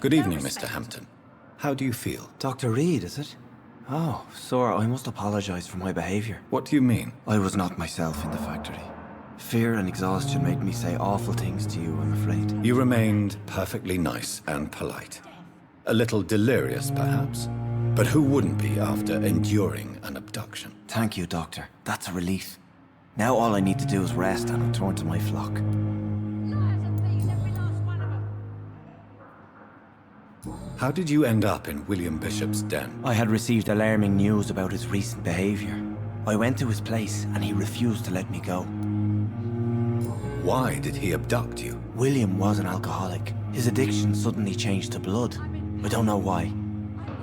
S3: Good evening, Mr. Hampton. How do you feel?
S16: Dr. Reed, is it? Oh, sir, I must apologize for my behavior.
S3: What do you mean?
S16: I was not myself in the factory. Fear and exhaustion made me say awful things to you, I'm afraid.
S3: You remained perfectly nice and polite. A little delirious, perhaps. But who wouldn't be after enduring an abduction?
S16: Thank you, Doctor. That's a relief. Now all I need to do is rest and return to my flock.
S3: How did you end up in William Bishop's den?
S16: I had received alarming news about his recent behavior. I went to his place and he refused to let me go.
S3: Why did he abduct you?
S16: William was an alcoholic. His addiction suddenly changed to blood. I don't know why.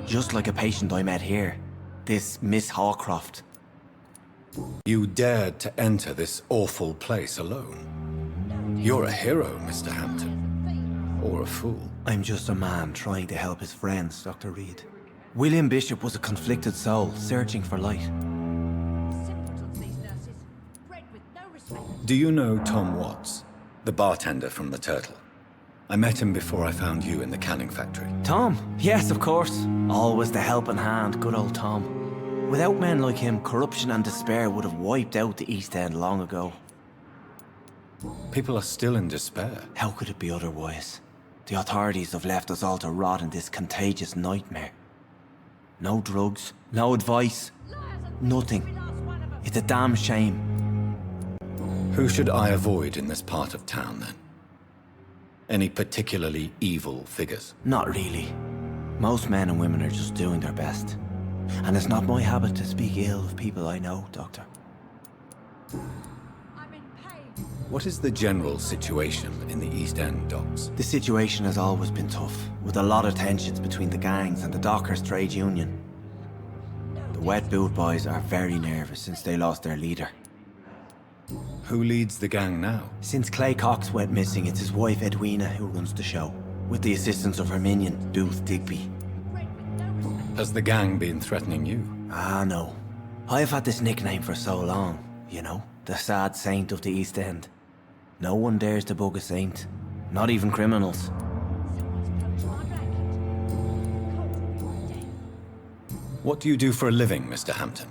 S16: Just like a patient I met here. This Miss Hawcroft.
S3: You dared to enter this awful place alone. You're a hero, Mr. Hampton. Or a fool.
S16: I'm just a man trying to help his friends, Dr. Reed. William Bishop was a conflicted soul, searching for light.
S3: Do you know Tom Watts, the bartender from the Turtle? I met him before I found you in the canning factory.
S16: Tom? Yes, of course. Always the helping hand, good old Tom. Without men like him, corruption and despair would have wiped out the East End long ago.
S3: People are still in despair.
S16: How could it be otherwise? The authorities have left us all to rot in this contagious nightmare. No drugs, no advice, nothing. It's a damn shame.
S3: Who should I avoid in this part of town, then? Any particularly evil figures?
S16: Not really. Most men and women are just doing their best. And it's not my habit to speak ill of people I know, Doctor.
S3: What is the general situation in the East End docks?
S16: The situation has always been tough, with a lot of tensions between the gangs and the dockers' trade union. The wet boot boys are very nervous since they lost their leader.
S3: Who leads the gang now?
S16: Since Clay Cox went missing, it's his wife Edwina who runs the show, with the assistance of her minion, Booth Digby.
S3: Has the gang been threatening you?
S16: Ah, no. I've had this nickname for so long, you know, the sad saint of the East End. No one dares to bug a saint, not even criminals.
S3: What do you do for a living, Mr. Hampton?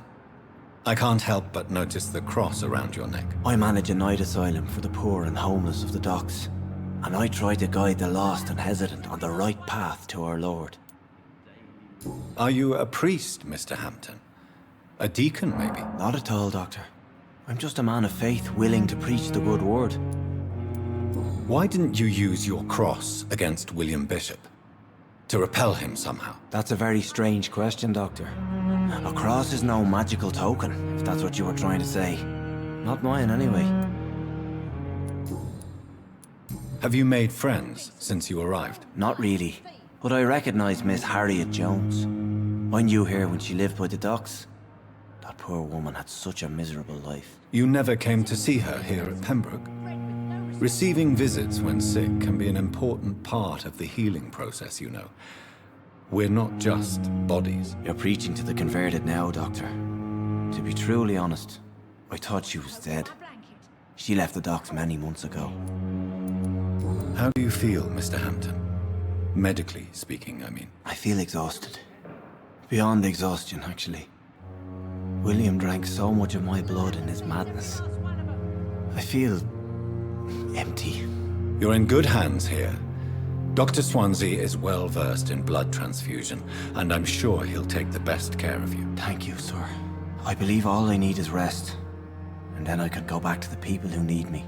S3: I can't help but notice the cross around your neck.
S16: I manage a night asylum for the poor and homeless of the docks, and I try to guide the lost and hesitant on the right path to our Lord.
S3: Are you a priest, Mr. Hampton? A deacon, maybe?
S16: Not at all, Doctor. I'm just a man of faith, willing to preach the good word.
S3: Why didn't you use your cross against William Bishop? To repel him somehow?
S16: That's a very strange question, Doctor. A cross is no magical token, if that's what you were trying to say. Not mine, anyway.
S3: Have you made friends since you arrived?
S16: Not really. But I recognize Miss Harriet Jones. I knew her when she lived by the docks. That poor woman had such a miserable life.
S3: You never came to see her here at Pembroke? Receiving visits when sick can be an important part of the healing process, you know. We're not just bodies.
S16: You're preaching to the converted now, Doctor. To be truly honest, I thought she was dead. She left the docks many months ago.
S3: How do you feel, Mr. Hampton? Medically speaking, I mean.
S16: I feel exhausted. Beyond exhaustion, actually. William drank so much of my blood in his madness. I feel empty.
S3: You're in good hands here. Dr. Swansea is well versed in blood transfusion, and I'm sure he'll take the best care of you.
S16: Thank you, sir. I believe all I need is rest, and then I can go back to the people who need me.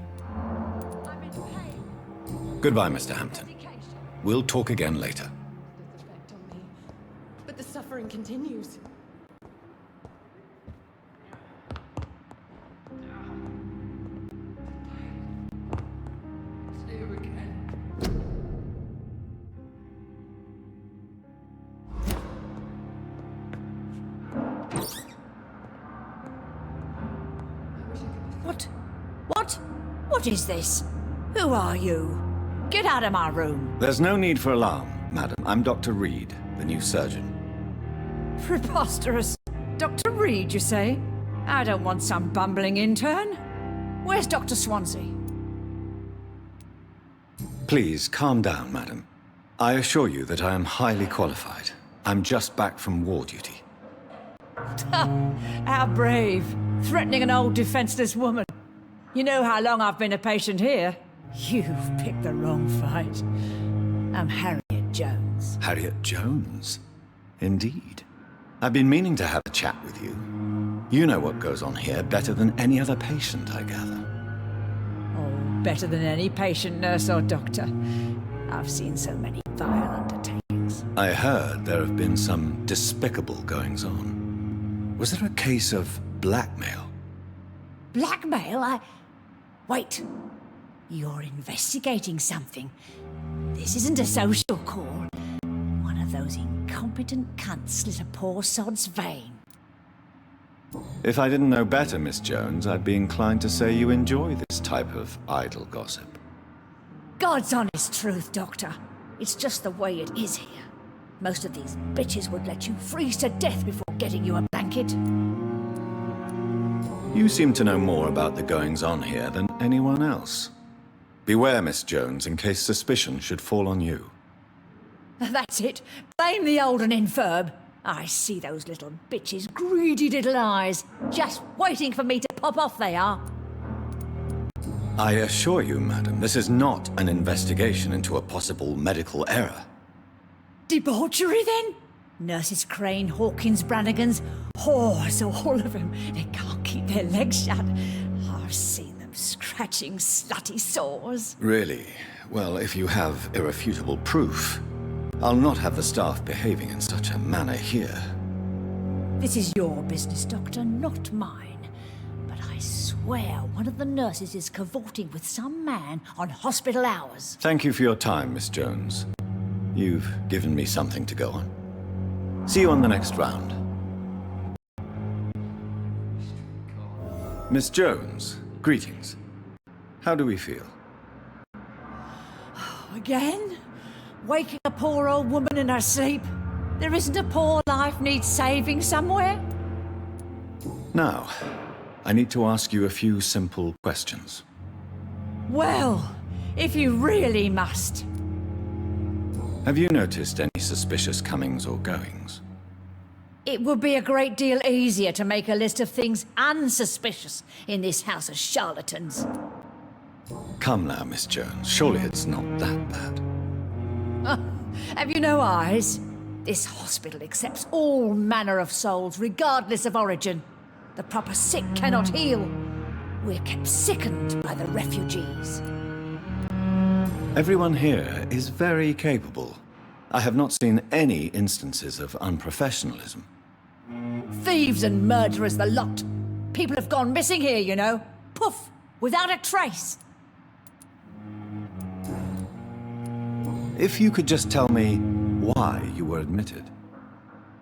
S3: Goodbye, Mr. Hampton. We'll talk again later.
S10: But the suffering continues.
S12: What is this? Who are you? Get out of my room.
S3: There's no need for alarm, madam. I'm Dr. Reed, the new surgeon.
S12: Preposterous. Dr. Reed, you say? I don't want some bumbling intern. Where's Dr. Swansea?
S3: Please, calm down, madam. I assure you that I am highly qualified. I'm just back from war duty.
S12: How brave. Threatening an old defenseless woman. You know how long I've been a patient here? You've picked the wrong fight. I'm Harriet Jones.
S3: Harriet Jones? Indeed. I've been meaning to have a chat with you. You know what goes on here better than any other patient, I gather.
S12: Oh, better than any patient, nurse or doctor. I've seen so many vile undertakings.
S3: I heard there have been some despicable goings-on. Was there a case of blackmail?
S12: Blackmail? Wait. You're investigating something. This isn't a social call. One of those incompetent cunts slit a poor sod's vein.
S3: If I didn't know better, Miss Jones, I'd be inclined to say you enjoy this type of idle gossip.
S12: God's honest truth, Doctor. It's just the way it is here. Most of these bitches would let you freeze to death before getting you a blanket.
S3: You seem to know more about the goings-on here than anyone else. Beware, Miss Jones, in case suspicion should fall on you.
S12: That's it. Blame the old and infirm. I see those little bitches' greedy little eyes. Just waiting for me to pop off they are.
S3: I assure you, madam, this is not an investigation into a possible medical error.
S12: Debauchery, then? Nurses Crane, Hawkins, Brannigans, whores, all of them. They can't keep their legs shut. I've seen them scratching slutty sores.
S3: Really? Well, if you have irrefutable proof, I'll not have the staff behaving in such a manner here.
S12: This is your business, Doctor, not mine. But I swear one of the nurses is cavorting with some man on hospital hours.
S3: Thank you for your time, Miss Jones. You've given me something to go on. See you on the next round. Miss Jones, greetings. How do we feel?
S12: Again? Waking a poor old woman in her sleep? There isn't a poor life needs saving somewhere?
S3: Now, I need to ask you a few simple questions.
S12: Well, if you really must.
S3: Have you noticed any suspicious comings or goings?
S12: It would be a great deal easier to make a list of things unsuspicious in this house of charlatans.
S3: Come now, Miss Jones. Surely it's not that bad.
S12: Have you no eyes? This hospital accepts all manner of souls, regardless of origin. The proper sick cannot heal. We're kept sickened by the refugees.
S3: Everyone here is very capable. I have not seen any instances of unprofessionalism.
S12: Thieves and murderers, the lot. People have gone missing here, you know. Poof, without a trace.
S3: If you could just tell me why you were admitted.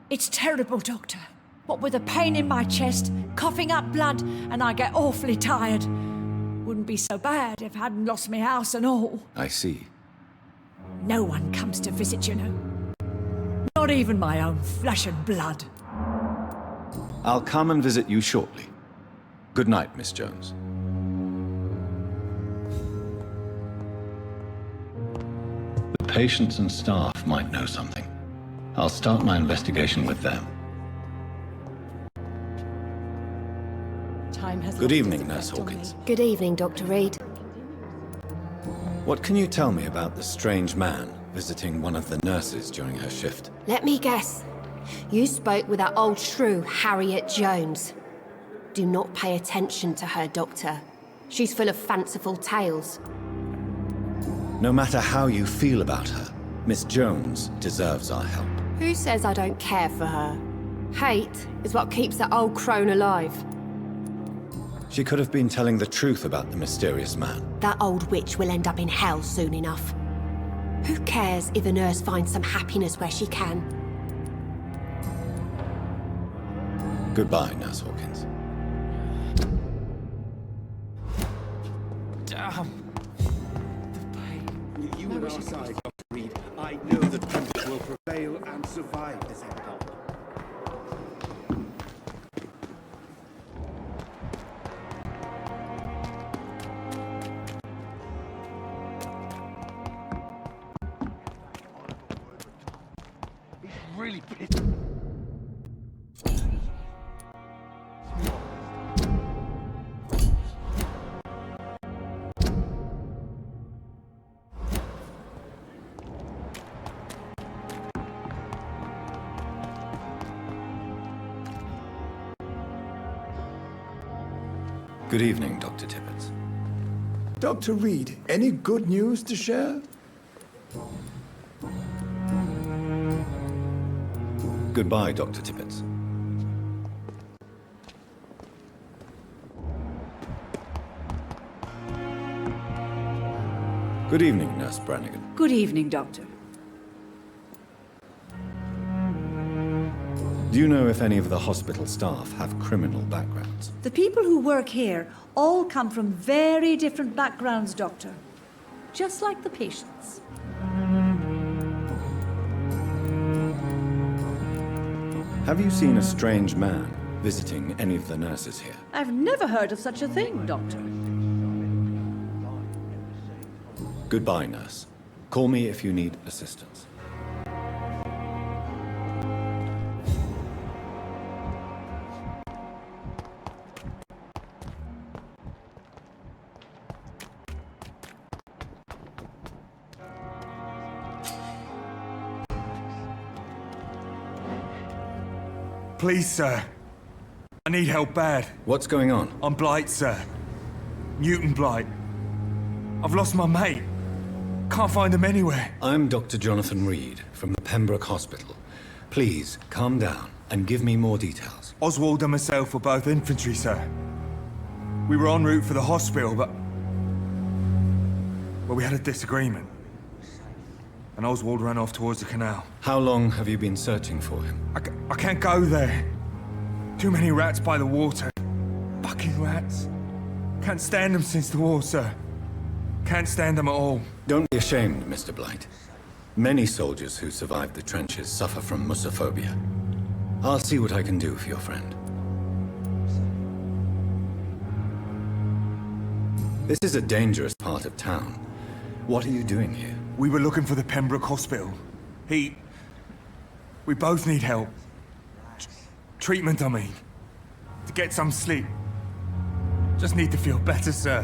S12: It's terrible, Doctor. What with a pain in my chest, coughing up blood, and I get awfully tired. Wouldn't be so bad if I hadn't lost my house and all.
S3: I see.
S12: No one comes to visit, you know. Not even my own flesh and blood.
S3: I'll come and visit you shortly. Good night, Miss Jones. The patients and staff might know something. I'll start my investigation with them.
S10: Time has
S3: Good
S10: lost
S3: evening,
S10: its
S3: Nurse
S10: effect on
S3: Hawkins.
S10: me.
S17: Good evening, Dr. Reed.
S3: What can you tell me about the strange man visiting one of the nurses during her shift?
S17: Let me guess. You spoke with that old shrew, Harriet Jones. Do not pay attention to her, Doctor. She's full of fanciful tales.
S3: No matter how you feel about her, Miss Jones deserves our help.
S17: Who says I don't care for her? Hate is what keeps that old crone alive.
S3: She could have been telling the truth about the mysterious man.
S17: That old witch will end up in hell soon enough. Who cares if a nurse finds some happiness where she can?
S3: Goodbye, Nurse Hawkins.
S7: on our side, Dr. Reed. I know the truth will prevail and survive this epidemic.
S11: Really pissed.
S3: Good evening, Dr. Tippett.
S13: Dr. Reed, any good news to share?
S3: Goodbye, Dr. Tippett. Good evening, Nurse Brannigan.
S18: Good evening, Doctor.
S3: Do you know if any of the hospital staff have criminal backgrounds?
S18: The people who work here all come from very different backgrounds, Doctor. Just like the patients.
S3: Have you seen a strange man visiting any of the nurses here?
S18: I've never heard of such a thing, Doctor.
S3: Goodbye, nurse. Call me if you need assistance.
S19: Please, sir. I need help bad.
S3: What's going on?
S19: I'm Blight, sir. Newton Blight. I've lost my mate. Can't find him anywhere.
S3: I'm Dr. Jonathan Reed from the Pembroke Hospital. Please, calm down and give me more details.
S19: Oswald and myself were both infantry, sir. We were en route for the hospital, but... well, we had a disagreement. And Oswald ran off towards the canal.
S3: How long have you been searching for him?
S19: I can't go there. Too many rats by the water. Fucking rats. Can't stand them since the war, sir. Can't stand them at all.
S3: Don't be ashamed, Mr. Blight. Many soldiers who survived the trenches suffer from musophobia. I'll see what I can do for your friend. This is a dangerous part of town. What are you doing here?
S19: We were looking for the Pembroke Hospital. We both need help. Treatment, I mean. To get some sleep. Just need to feel better, sir.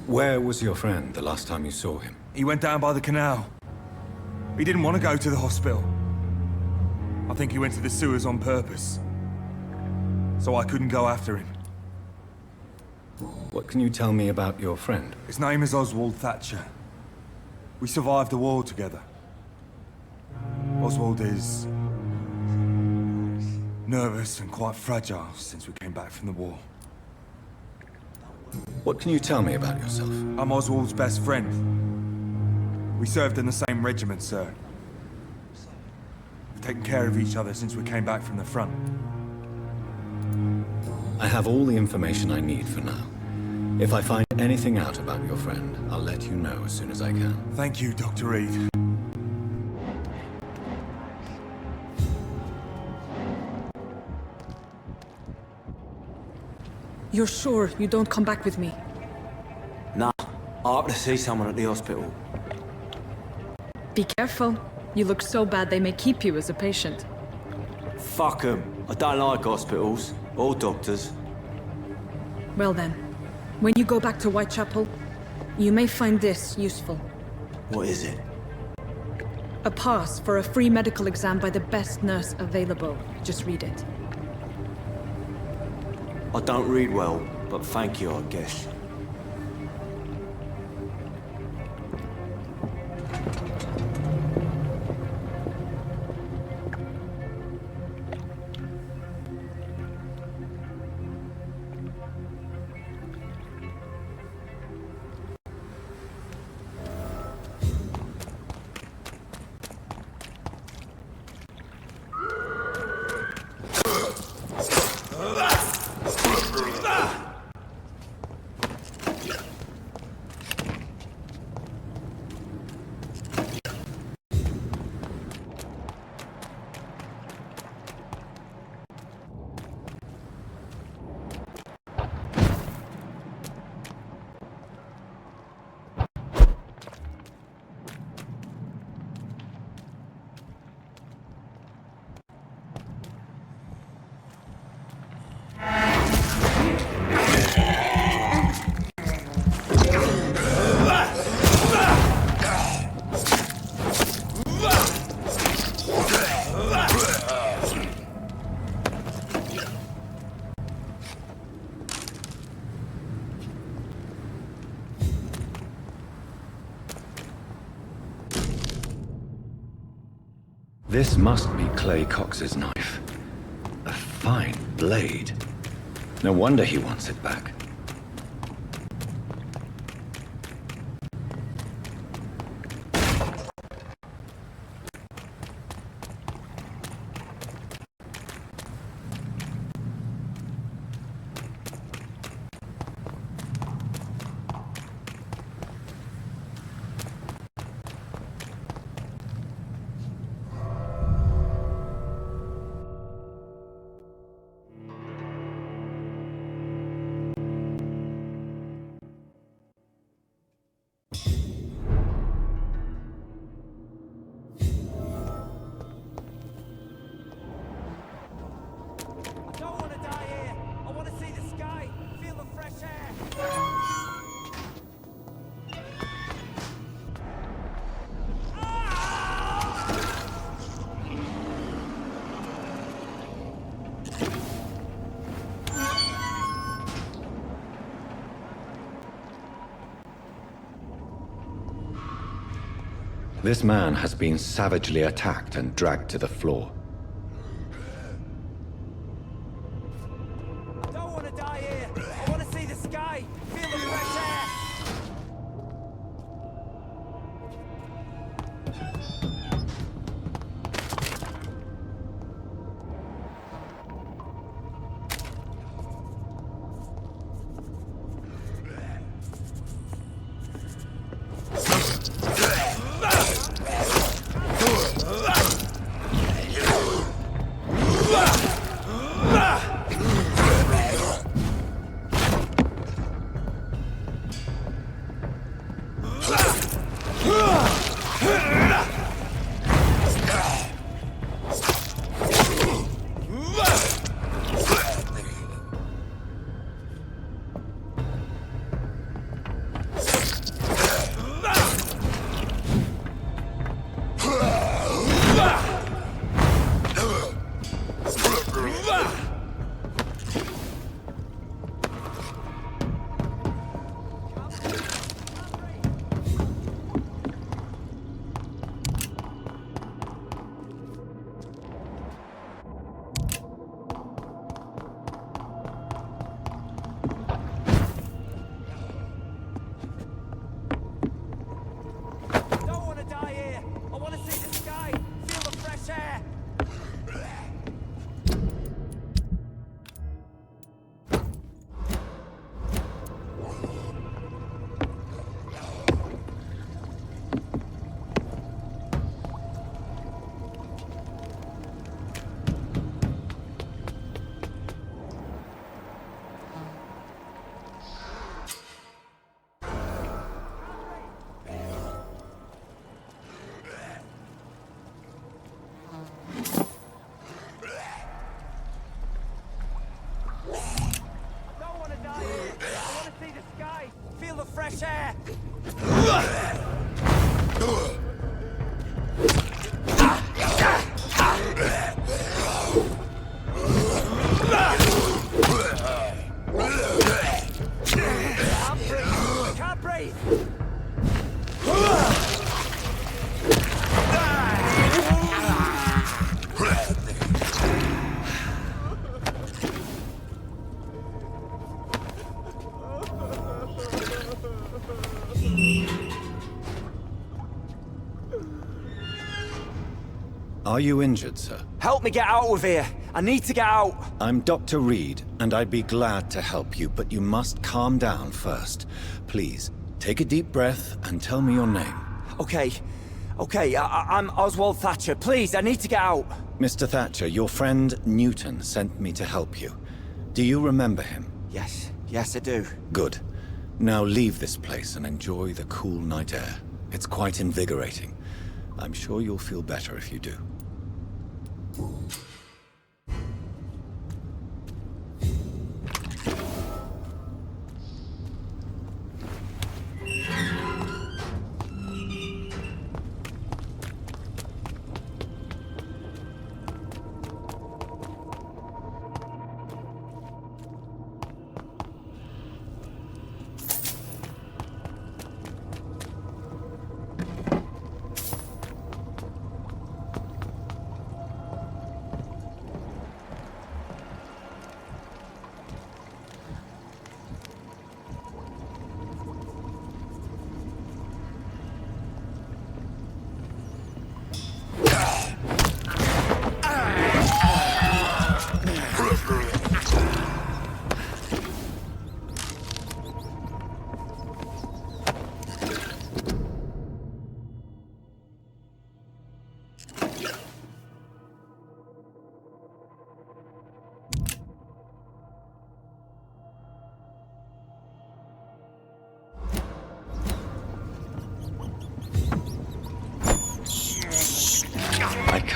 S3: Where was your friend the last time you saw him?
S19: He went down by the canal. He didn't want to go to the hospital. I think he went to the sewers on purpose. So I couldn't go after him.
S3: What can you tell me about your friend?
S19: His name is Oswald Thatcher. We survived the war together. Oswald is... nervous and quite fragile since we came back from the war.
S3: What can you tell me about yourself?
S19: I'm Oswald's best friend. We served in the same regiment, sir. We've taken care of each other since we came back from the front.
S3: I have all the information I need for now. If I find anything out about your friend, I'll let you know as soon as I can.
S19: Thank you, Dr. Reed.
S6: You're sure you don't come back with me?
S16: Nah, I have to see someone at the hospital.
S6: Be careful. You look so bad they may keep you as a patient.
S16: Fuck 'em. I don't like hospitals or doctors.
S6: Well then, when you go back to Whitechapel, you may find this useful.
S16: What is it?
S6: A pass for a free medical exam by the best nurse available. Just read it.
S16: I don't read well, but thank you, I guess.
S3: This must be Clay Cox's knife. A fine blade. No wonder he wants it back. This man has been savagely attacked and dragged to the floor.
S20: I don't want to die here. I want to see the sky, feel the fresh air. Fresh air! I can't breathe!
S3: Are you injured, sir?
S20: Help me get out of here! I need to get out!
S3: I'm Dr. Reed, and I'd be glad to help you, but you must calm down first. Please, take a deep breath and tell me your name.
S20: Okay. I'm Oswald Thatcher. Please, I need to get out.
S3: Mr. Thatcher, your friend Newton sent me to help you. Do you remember him?
S20: Yes, I do.
S3: Good. Now leave this place and enjoy the cool night air. It's quite invigorating. I'm sure you'll feel better if you do.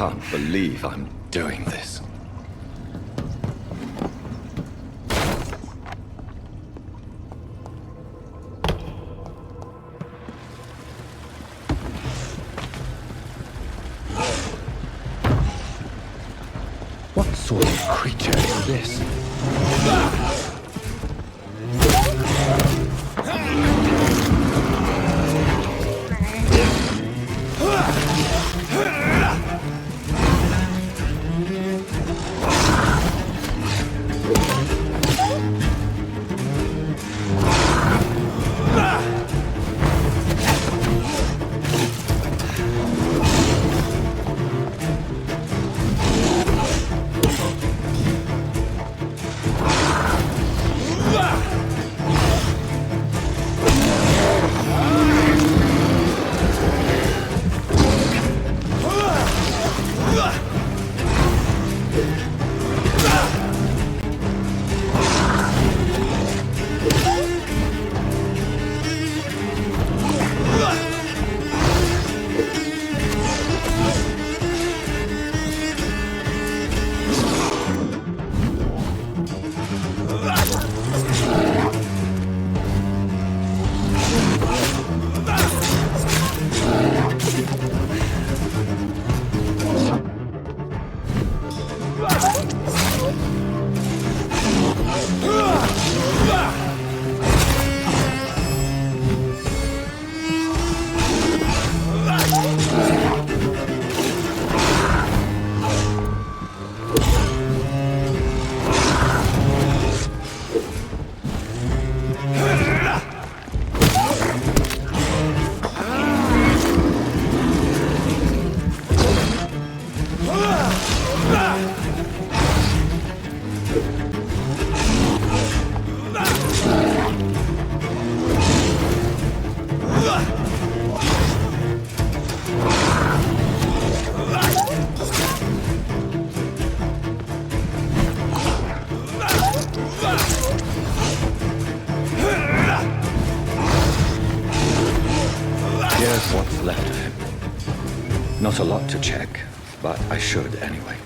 S3: can't believe I'm doing this. What sort of creature is this? Here's what's left of him. Not a lot to check, but I should anyway.